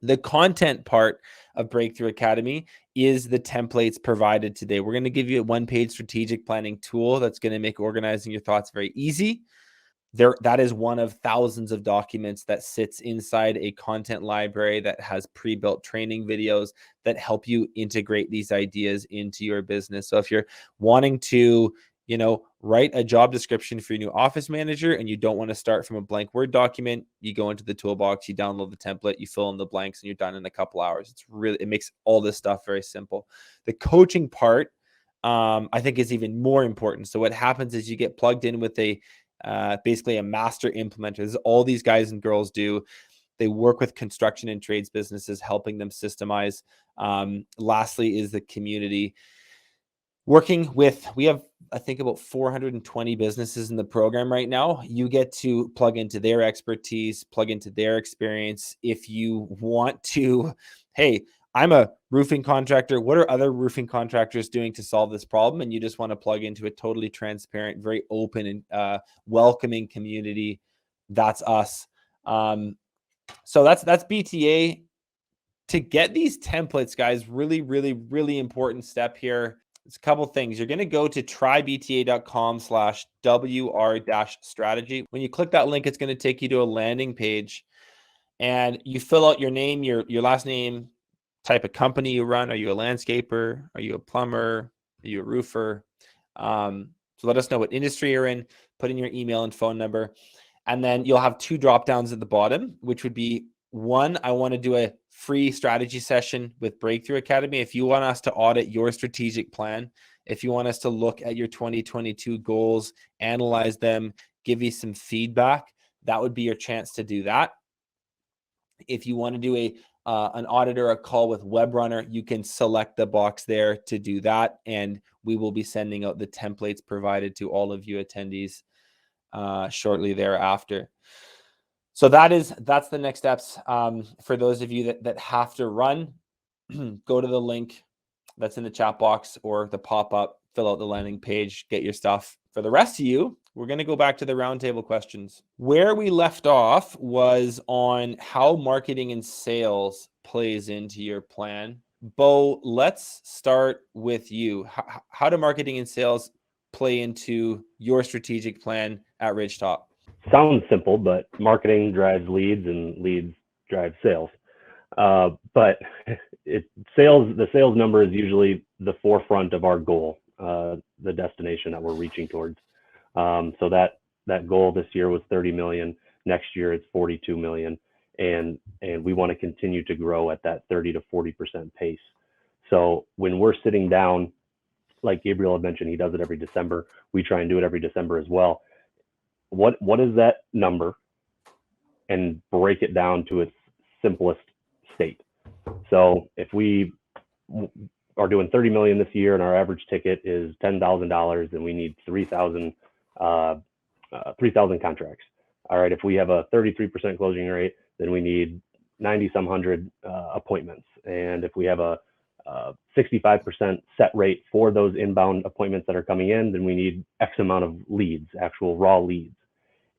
The content part of Breakthrough Academy is the templates provided today. We're going to give you a one-page strategic planning tool that's going to make organizing your thoughts very easy. That is one of thousands of documents that sits inside a content library that has pre-built training videos that help you integrate these ideas into your business. So if you're wanting to, write a job description for your new office manager and you don't want to start from a blank Word document, you go into the toolbox, you download the template, you fill in the blanks, and you're done in a couple hours. It makes all this stuff very simple. The coaching part, I think, is even more important. So what happens is you get plugged in with basically a master implementer. This is all these guys and girls do. They work with construction and trades businesses, helping them systemize. Lastly is the community. We have, I think, about 420 businesses in the program right now. You get to plug into their expertise, plug into their experience. If you want to, hey, I'm a roofing contractor. What are other roofing contractors doing to solve this problem? And you just want to plug into a totally transparent, very open and welcoming community. That's us. So that's BTA. To get these templates, guys, really, really, really important step here. It's a couple things. You're going to go to trybta.com/WR-strategy. When you click that link, it's going to take you to a landing page, and you fill out your name, your last name, type of company you run. Are you a landscaper? Are you a plumber? Are you a roofer? So let us know what industry you're in. Put in your email and phone number, and then you'll have 2 drop downs at the bottom, which would be, one, I want to do a free strategy session with Breakthrough Academy. If you want us to audit your strategic plan, if you want us to look at your 2022 goals, analyze them, give you some feedback, that would be your chance to do that. If you want to do an audit or a call with Webrunner, you can select the box there to do that, and we will be sending out the templates provided to all of you attendees shortly thereafter. So that's the next steps. For those of you that have to run, go to the link that's in the chat box or the pop-up, fill out the landing page, get your stuff. For the rest of you, we're going to go back to the roundtable questions. Where we left off was on how marketing and sales plays into your plan. Bo, let's start with you. How do marketing and sales play into your strategic plan at Ridgetop? Sounds simple, but marketing drives leads and leads drive sales. But the sales number is usually the forefront of our goal, the destination that we're reaching towards. So that goal this year was 30 million. Next year it's 42 million, and we want to continue to grow at that 30 to 40% pace. So when we're sitting down, like Gabriel had mentioned, he does it every December. We try and do it every December as well. What is that number, and break it down to its simplest state. So if we are doing 30 million this year and our average ticket is $10,000, then we need 3,000 contracts. All right, if we have a 33% closing rate, then we need 90-some hundred appointments. And if we have a 65% set rate for those inbound appointments that are coming in, then we need X amount of leads, actual raw leads.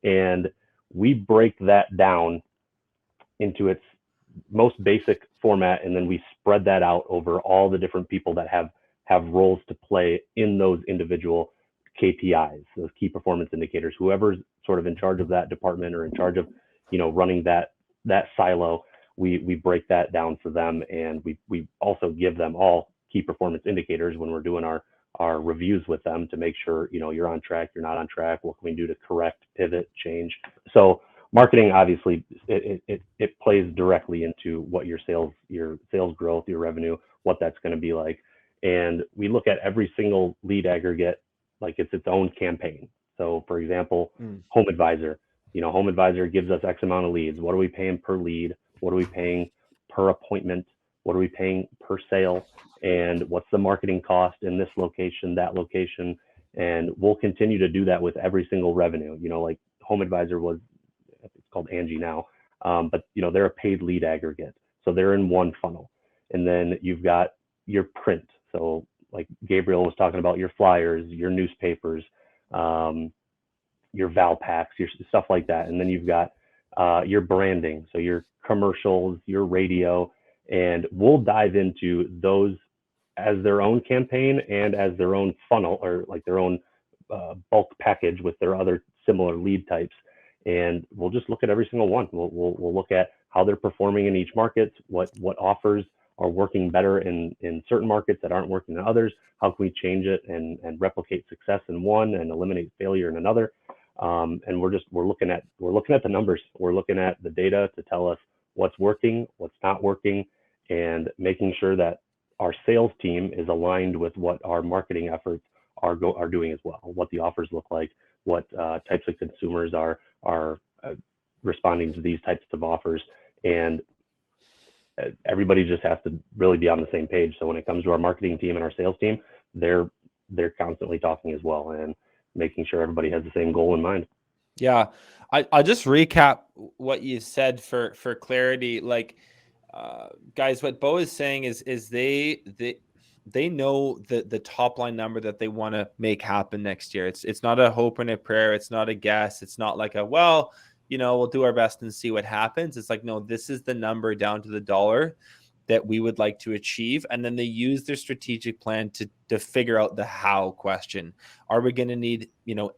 And we break that down into its most basic format, and then we spread that out over all the different people that have roles to play in those individual KPIs, those key performance indicators. Whoever's sort of in charge of that department or in charge of, running that silo, we break that down for them, and we also give them all key performance indicators when we're doing our reviews with them to make sure, you're on track, you're not on track, what can we do to correct, pivot, change. So marketing, obviously, it plays directly into what your sales growth, your revenue, what that's going to be like. And we look at every single lead aggregate like it's its own campaign. So for example, Home Advisor, Home Advisor gives us X amount of leads. What are we paying per lead? What are we paying per appointment? What are we paying per sale? And what's the marketing cost in this location, that location? And we'll continue to do that with every single revenue. Like Home Advisor was, it's called Angie now, but they're a paid lead aggregate. So they're in one funnel. And then you've got your print. So like Gabriel was talking about, your flyers, your newspapers, your Val packs, your stuff like that. And then you've got your branding. So your commercials, your radio, and we'll dive into those as their own campaign and as their own funnel, or like their own bulk package with their other similar lead types. And we'll just look at every single one. We'll look at how they're performing in each market, what offers are working better in certain markets that aren't working in others. How can we change it and replicate success in one and eliminate failure in another? And we're looking at the numbers. We're looking at the data to tell us what's working, what's not working, and making sure that our sales team is aligned with what our marketing efforts are doing as well. What the offers look like, what types of consumers are responding to these types of offers, and everybody just has to really be on the same page. So when it comes to our marketing team and our sales team, they're constantly talking as well and making sure everybody has the same goal in mind. Yeah, I'll just recap what you said for clarity. Like, guys, what Bo is saying is they know the top line number that they want to make happen next year. It's not a hope and a prayer. It's not a guess. It's not like we'll do our best and see what happens. It's like, no, this is the number down to the dollar that we would like to achieve. And then they use their strategic plan to figure out the how question. Are we going to need,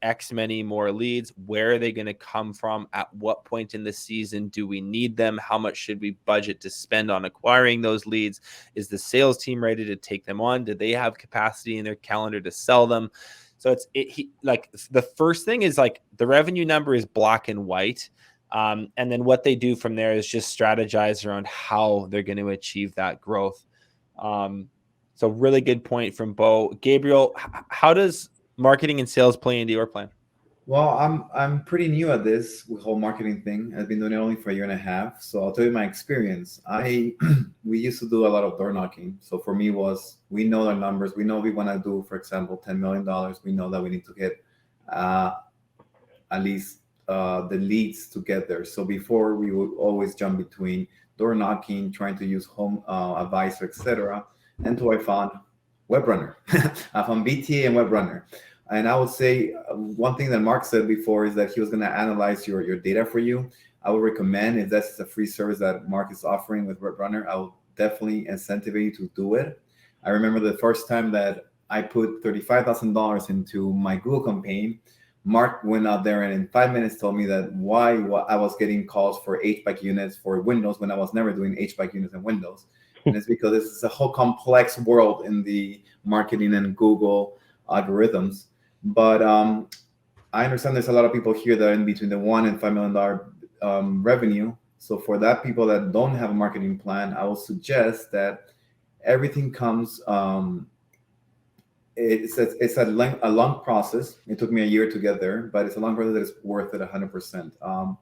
X many more leads? Where are they going to come from? At what point in the season do we need them? How much should we budget to spend on acquiring those leads? Is the sales team ready to take them on? Do they have capacity in their calendar to sell them? So the first thing is like the revenue number is black and white. And then what they do from there is just strategize around how they're going to achieve that growth. So really good point from Bo. Gabriel, how does marketing and sales play into your plan? Well, I'm pretty new at this whole marketing thing. I've been doing it only for a year and a half. So I'll tell you my experience. We used to do a lot of door knocking. So for me we know our numbers. We know we want to do, for example, $10 million. We know that we need to get at least the leads to get there. So before we would always jump between door knocking, trying to use Home Advisor, etc. Until I found Webrunner. I found BTA and Webrunner. And I would say one thing that Mark said before is that he was going to analyze your data for you. I would recommend, if that's a free service that Mark is offering with Webrunner, I will definitely incentivize you to do it. I remember the first time that I put $35,000 into my Google campaign. Mark went out there and in 5 minutes told me that why I was getting calls for HVAC units for Windows when I was never doing HVAC units in Windows. And it's because this is a whole complex world in the marketing and Google algorithms. But I understand there's a lot of people here that are in between the $1 and $5 million revenue. So for that people that don't have a marketing plan, I will suggest that everything comes. It's a long process. It took me a year to get there, but it's a long process that is worth it 100%.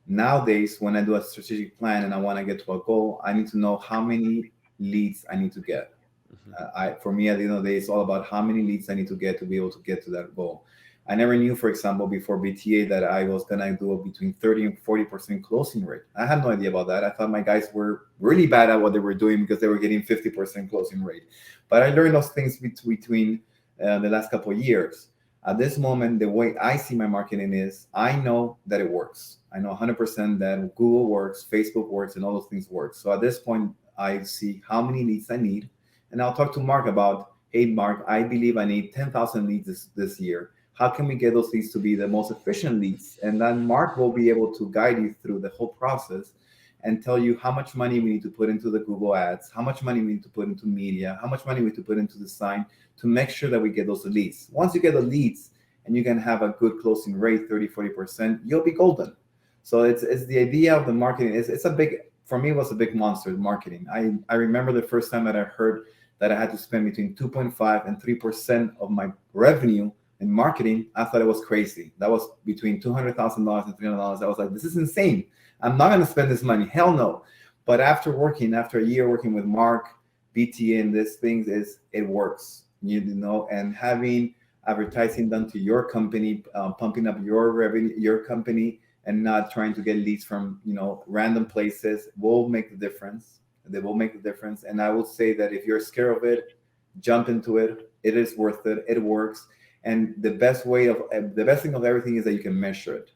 Nowadays, when I do a strategic plan and I want to get to a goal, I need to know how many leads I need to get. For me, at the end of the day, it's all about how many leads I need to get to be able to get to that goal. I never knew, for example, before BTA that I was going to do a between 30 and 40% closing rate. I had no idea about that. I thought my guys were really bad at what they were doing because they were getting 50% closing rate. But I learned those things between the last couple of years. At this moment, the way I see my marketing is I know that it works. I know 100% that Google works, Facebook works, and all those things work. So at this point, I see how many leads I need. And I'll talk to Mark about, hey, Mark, I believe I need 10,000 leads this year. How can we get those leads to be the most efficient leads? And then Mark will be able to guide you through the whole process and tell you how much money we need to put into the Google ads, how much money we need to put into media, how much money we need to put into the sign to make sure that we get those leads. Once you get the leads and you can have a good closing rate, 30, 40%, you'll be golden. So it's the idea of the marketing. For me, it was a big monster, marketing. I remember the first time that I heard that I had to spend between 2.5 and 3% of my revenue in marketing. I thought it was crazy. That was between $200,000 and $300,000. I was like, this is insane. I'm not going to spend this money. Hell no. But after a year working with Mark, BTA, and these things, it works. And having advertising done to your company, pumping up your revenue, your company, and not trying to get leads from random places will make the difference. They will make the difference. And I will say that if you're scared of it, jump into it. It is worth it. It works. And the best thing of everything is that you can measure it.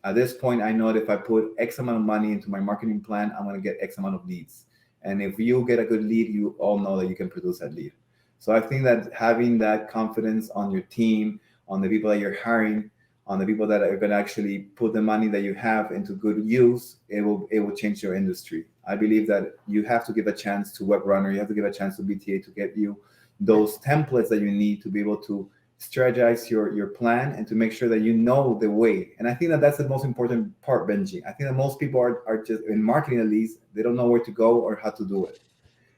At this point, I know that if I put X amount of money into my marketing plan, I'm going to get X amount of leads. And if you get a good lead, you all know that you can produce that lead. So I think that having that confidence on your team, on the people that you're hiring, on the people that are going to actually put the money that you have into good use, it will change your industry. I believe that you have to give a chance to Webrunner, you have to give a chance to BTA to get you those templates that you need to be able to strategize your plan and to make sure that you know the way. And I think that that's the most important part, Benji. I think that most people are just, in marketing at least, they don't know where to go or how to do it.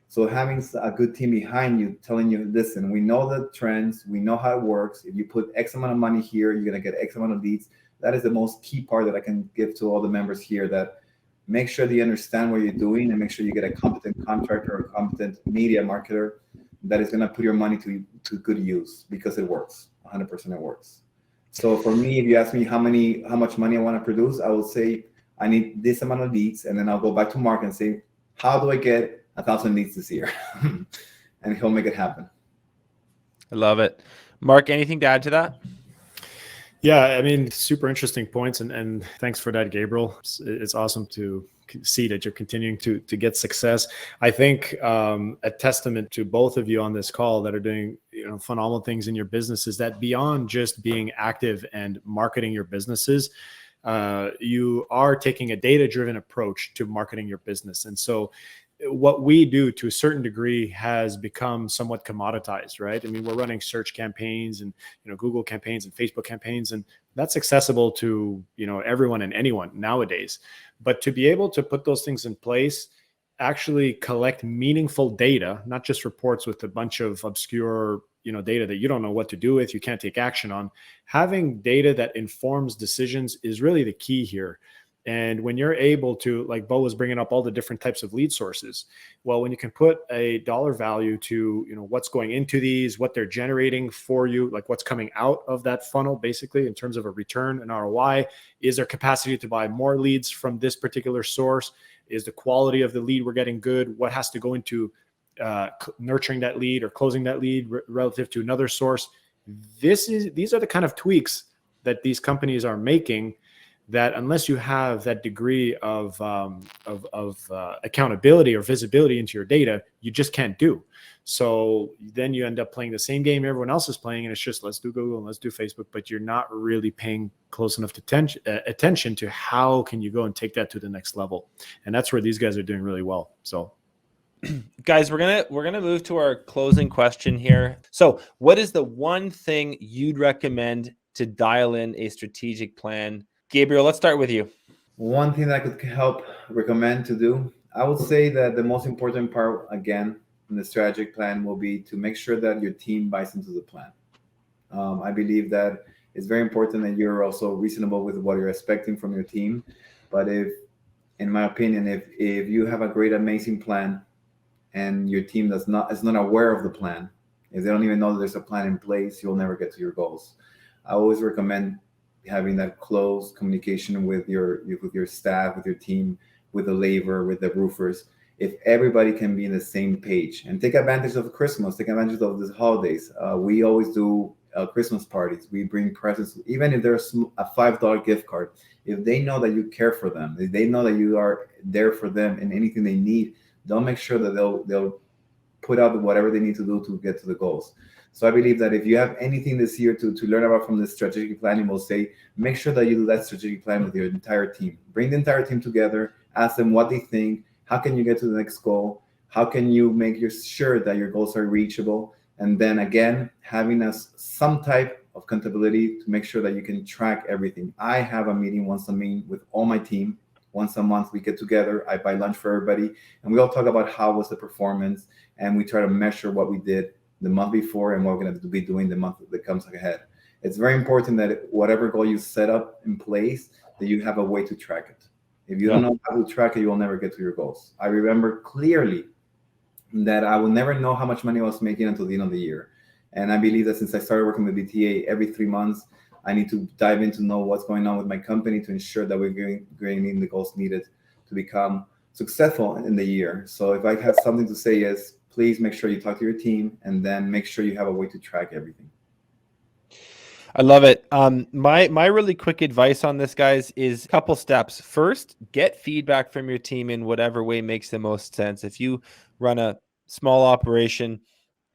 So having a good team behind you telling you, listen, we know the trends, we know how it works. If you put X amount of money here, you're going to get X amount of leads. That is the most key part that I can give to all the members here, that make sure that you understand what you're doing and make sure you get a competent contractor or a competent media marketer that is going to put your money to good use, because it works. 100% it works. So for me, if you ask me how much money I want to produce, I will say I need this amount of leads, and then I'll go back to Mark and say, how do I get 1,000 leads this year? And he'll make it happen. I love it. Mark, anything to add to that? Yeah, I mean, super interesting points, and thanks for that, Gabriel. It's awesome to see that you're continuing to get success. I think a testament to both of you on this call that are doing phenomenal things in your business is that beyond just being active and marketing your businesses, you are taking a data-driven approach to marketing your business. And so what we do to a certain degree has become somewhat commoditized, right? I mean, we're running search campaigns and Google campaigns and Facebook campaigns, and that's accessible to everyone and anyone nowadays. But to be able to put those things in place, actually collect meaningful data, not just reports with a bunch of obscure data that you don't know what to do with, you can't take action on. Having data that informs decisions is really the key here. And when you're able to, like Bo was bringing up all the different types of lead sources, well, when you can put a dollar value to, what's going into these, what they're generating for you, like what's coming out of that funnel, basically in terms of a return and ROI, is there capacity to buy more leads from this particular source? Is the quality of the lead we're getting good? What has to go into nurturing that lead or closing that lead relative to another source? These are the kind of tweaks that these companies are making, that unless you have that degree of accountability or visibility into your data, you just can't do. So then you end up playing the same game everyone else is playing, and it's just, let's do Google and let's do Facebook, but you're not really paying close enough attention to how can you go and take that to the next level. And that's where these guys are doing really well. So guys, we're gonna move to our closing question here. So what is the one thing you'd recommend to dial in a strategic plan? Gabriel, let's start with you. One thing that I could recommend to do, I would say that the most important part, again, in the strategic plan will be to make sure that your team buys into the plan. I believe that it's very important that you're also reasonable with what you're expecting from your team. But in my opinion, if you have a great, amazing plan and your team is not aware of the plan, if they don't even know that there's a plan in place, you'll never get to your goals. I always recommend having that close communication with your staff, with your team, with the labor, with the roofers. If everybody can be in the same page and take advantage of Christmas, take advantage of the holidays. We always do Christmas parties. We bring presents, even if there's a $5 gift card. If they know that you care for them, if they know that you are there for them in anything they need, they'll make sure that they'll put out whatever they need to do to get to the goals. So I believe that if you have anything this year to learn about from the strategic planning, we'll say, make sure that you do that strategic plan with your entire team. Bring the entire team together, ask them what they think, how can you get to the next goal, how can you make sure that your goals are reachable, and then again, having some type of accountability to make sure that you can track everything. I have a meeting once a month with all my team. Once a month, we get together, I buy lunch for everybody, and we all talk about how was the performance, and we try to measure what we did the month before and what we're going to be doing the month that comes ahead. It's very important that whatever goal you set up in place, that you have a way to track it. If you don't know how to track it, you will never get to your goals. I remember clearly that I will never know how much money I was making until the end of the year. And I believe that since I started working with BTA, every 3 months, I need to dive in to know what's going on with my company to ensure that we're gaining the goals needed to become successful in the year. So if I have something to say is, please make sure you talk to your team and then make sure you have a way to track everything. I love it. My really quick advice on this, guys, is a couple steps. First, get feedback from your team in whatever way makes the most sense. If you run a small operation,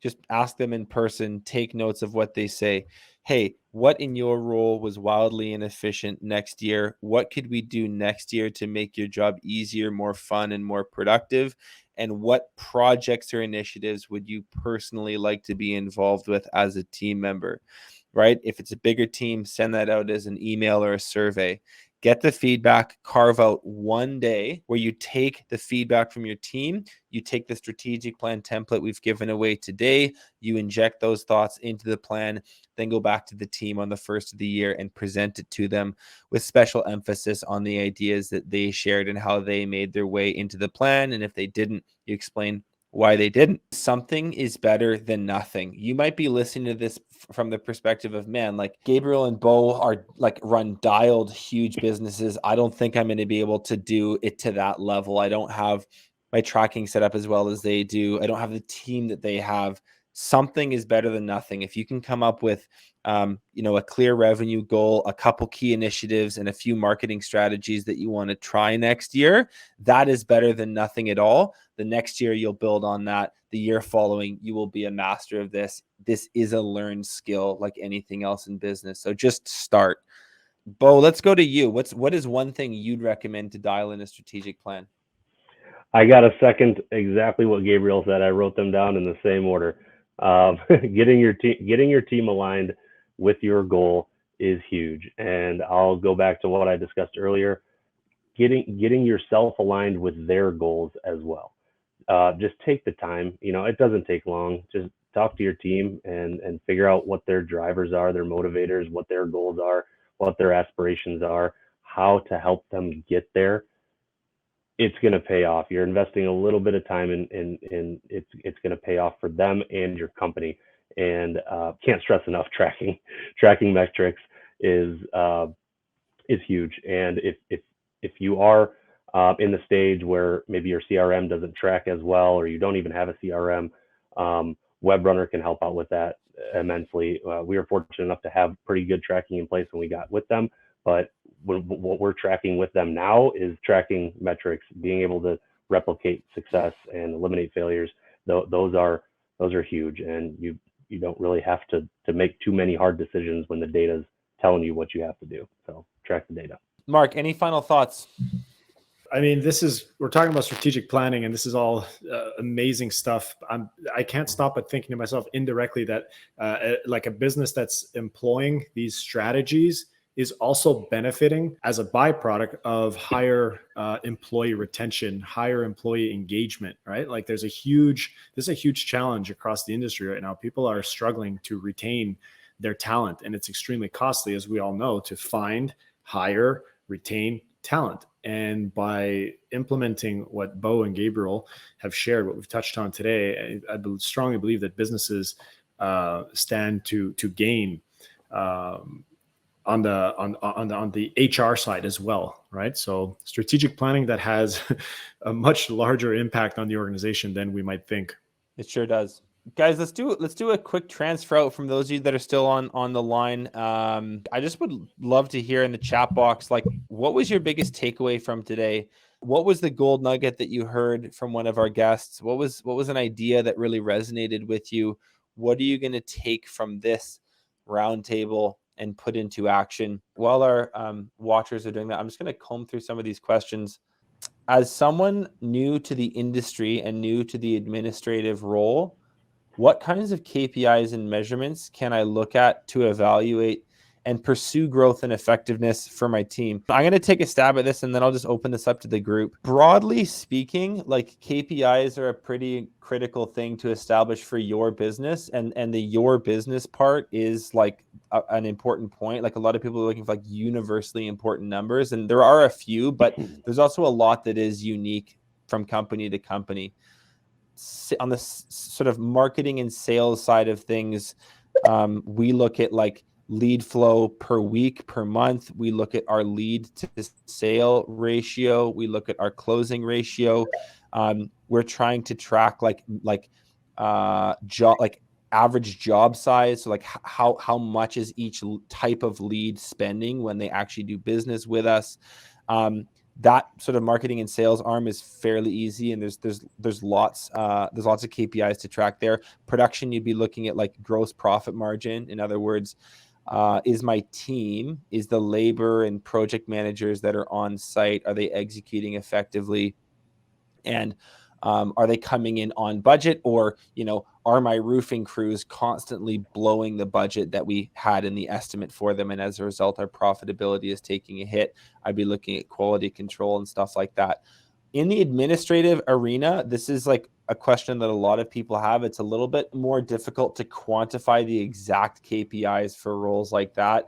just ask them in person, take notes of what they say. Hey, what in your role was wildly inefficient next year? What could we do next year to make your job easier, more fun, and more productive? And what projects or initiatives would you personally like to be involved with as a team member? Right? If it's a bigger team, send that out as an email or a survey. Get the feedback, carve out one day where you take the feedback from your team, you take the strategic plan template we've given away today, you inject those thoughts into the plan, then go back to the team on the first of the year and present it to them with special emphasis on the ideas that they shared and how they made their way into the plan. And if they didn't, you explain why they didn't. Something is better than nothing. You might be listening to this from the perspective of, man, like Gabriel and Bo are like run dialed huge businesses. I don't think I'm going to be able to do it to that level. I don't have my tracking set up as well as they do. I don't have the team that they have. Something is better than nothing. If you can come up with, a clear revenue goal, a couple key initiatives, and a few marketing strategies that you want to try next year, that is better than nothing at all. The next year you'll build on that. The year following, you will be a master of this. This is a learned skill like anything else in business. So just start. Bo, let's go to you. What is one thing you'd recommend to dial in a strategic plan? I got a second exactly what Gabriel said. I wrote them down in the same order. Getting your team aligned with your goal is huge. And I'll go back to what I discussed earlier. Getting yourself aligned with their goals as well. Just take the time. It doesn't take long. Just talk to your team and figure out what their drivers are, their motivators, what their goals are, what their aspirations are, how to help them get there. It's going to pay off. You're investing a little bit of time in it's going to pay off for them and your company. And can't stress enough, tracking metrics is huge. And if you are in the stage where maybe your CRM doesn't track as well, or you don't even have a CRM, Webrunner can help out with that immensely. We were fortunate enough to have pretty good tracking in place when we got with them, but what we're tracking with them now is tracking metrics, being able to replicate success and eliminate failures. Those are huge, and you don't really have to make too many hard decisions when the data is telling you what you have to do. So track the data. Mark, any final thoughts? I mean, we're talking about strategic planning, and this is all amazing stuff. I can't stop but thinking to myself indirectly that like a business that's employing these strategies is also benefiting as a byproduct of higher employee retention, higher employee engagement, right? Like this is a huge challenge across the industry right now. People are struggling to retain their talent, and it's extremely costly, as we all know, to find, hire, retain talent. And by implementing what Bo and Gabriel have shared, what we've touched on today, I strongly believe that businesses stand to gain on the HR side as well, right? So strategic planning that has a much larger impact on the organization than we might think. It sure does. Guys, let's do a quick transfer out from those of you that are still on the line. I just would love to hear in the chat box, like, what was your biggest takeaway from today? What was the gold nugget that you heard from one of our guests? What was an idea that really resonated with you? What are you going to take from this roundtable and put into action? While our watchers are doing that, I'm just going to comb through some of these questions. As someone new to the industry and new to the administrative role, what kinds of KPIs and measurements can I look at to evaluate and pursue growth and effectiveness for my team? I'm going to take a stab at this, and then I'll just open this up to the group. Broadly speaking, like, KPIs are a pretty critical thing to establish for your business, and the your business part is like an important point. Like, a lot of people are looking for like universally important numbers, and there are a few, but there's also a lot that is unique from company to company. sort of marketing and sales side of things, we look at like lead flow per week, per month. We look at our lead to sale ratio. We look at our closing ratio. We're trying to track average job size. So like how much is each type of lead spending when they actually do business with us. That sort of marketing and sales arm is fairly easy, and there's lots of KPIs to track there. Production, you'd be looking at like gross profit margin. In other words, is the labor and project managers that are on site, are they executing effectively? And are they coming in on budget, or, are my roofing crews constantly blowing the budget that we had in the estimate for them? And as a result, our profitability is taking a hit. I'd be looking at quality control and stuff like that. In the administrative arena, this is like a question that a lot of people have. It's a little bit more difficult to quantify the exact KPIs for roles like that.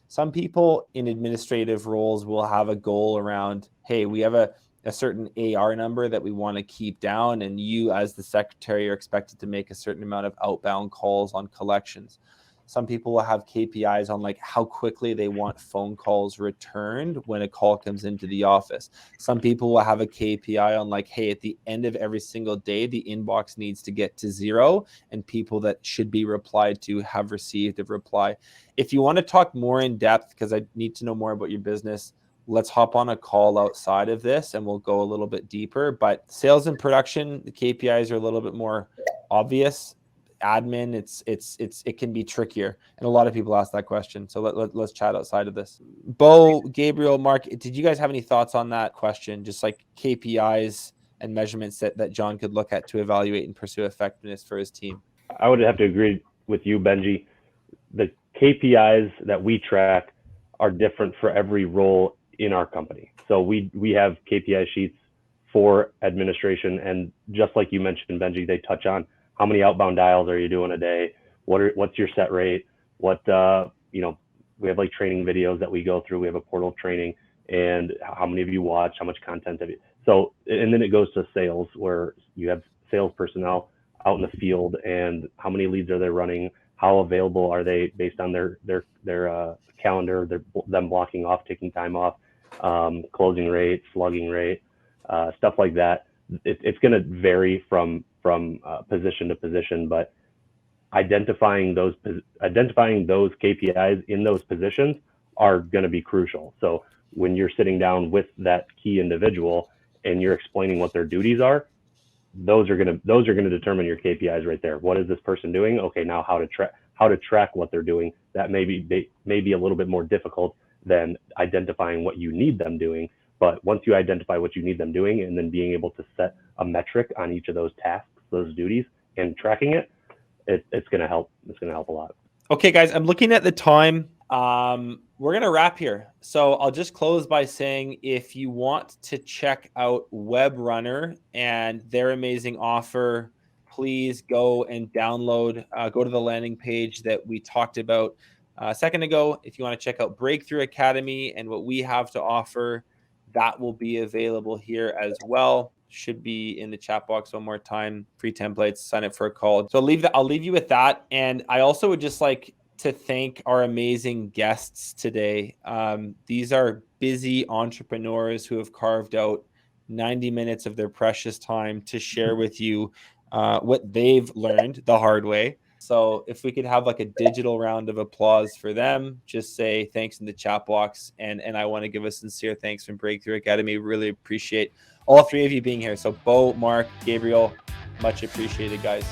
Some people in administrative roles will have a goal around, hey, we have a certain AR number that we want to keep down, and you as the secretary are expected to make a certain amount of outbound calls on collections. Some people will have KPIs on like how quickly they want phone calls returned when a call comes into the office. Some people will have a KPI on like, hey, at the end of every single day, the inbox needs to get to 0, and people that should be replied to have received a reply. If you want to talk more in depth, because I need to know more about your business, let's hop on a call outside of this and we'll go a little bit deeper. But sales and production, the KPIs are a little bit more obvious. Admin, it can be trickier, and a lot of people ask that question. So let's chat outside of this. Bo, Gabriel, Mark, did you guys have any thoughts on that question? Just like KPIs and measurements that John could look at to evaluate and pursue effectiveness for his team. I would have to agree with you, Benji. The KPIs that we track are different for every role in our company. So we have KPI sheets for administration, and just like you mentioned, Benji, they touch on how many outbound dials are you doing a day? What's your set rate? We have like training videos that we go through. We have a portal training, and how many of you watch, how much content have you? So, and then it goes to sales, where you have sales personnel out in the field, and how many leads are they running? How available are they based on their calendar, them blocking off, taking time off, closing rate, slugging rate, stuff like that. It's going to vary from position to position, but identifying those KPIs in those positions are going to be crucial. So when you're sitting down with that key individual and you're explaining what their duties are, those are going to determine your KPIs right there. What is this person doing? Okay, now how to track what they're doing. That may be a little bit more difficult than identifying what you need them doing. But once you identify what you need them doing, and then being able to set a metric on each of those tasks, those duties, and tracking it's going to help. It's going to help a lot. Okay, guys, I'm looking at the time. We're going to wrap here. So I'll just close by saying, if you want to check out Webrunner and their amazing offer, please go and download, go to the landing page that we talked about a second ago. If you want to check out Breakthrough Academy and what we have to offer, that will be available here as well. Should be in the chat box one more time. Free templates, sign up for a call. So I'll leave you with that. And I also would just like to thank our amazing guests today. These are busy entrepreneurs who have carved out 90 minutes of their precious time to share with you what they've learned the hard way. So if we could have like a digital round of applause for them, just say thanks in the chat box. And I want to give a sincere thanks from Breakthrough Academy. Really appreciate all three of you being here. So Bo, Mark, Gabriel, much appreciated, guys.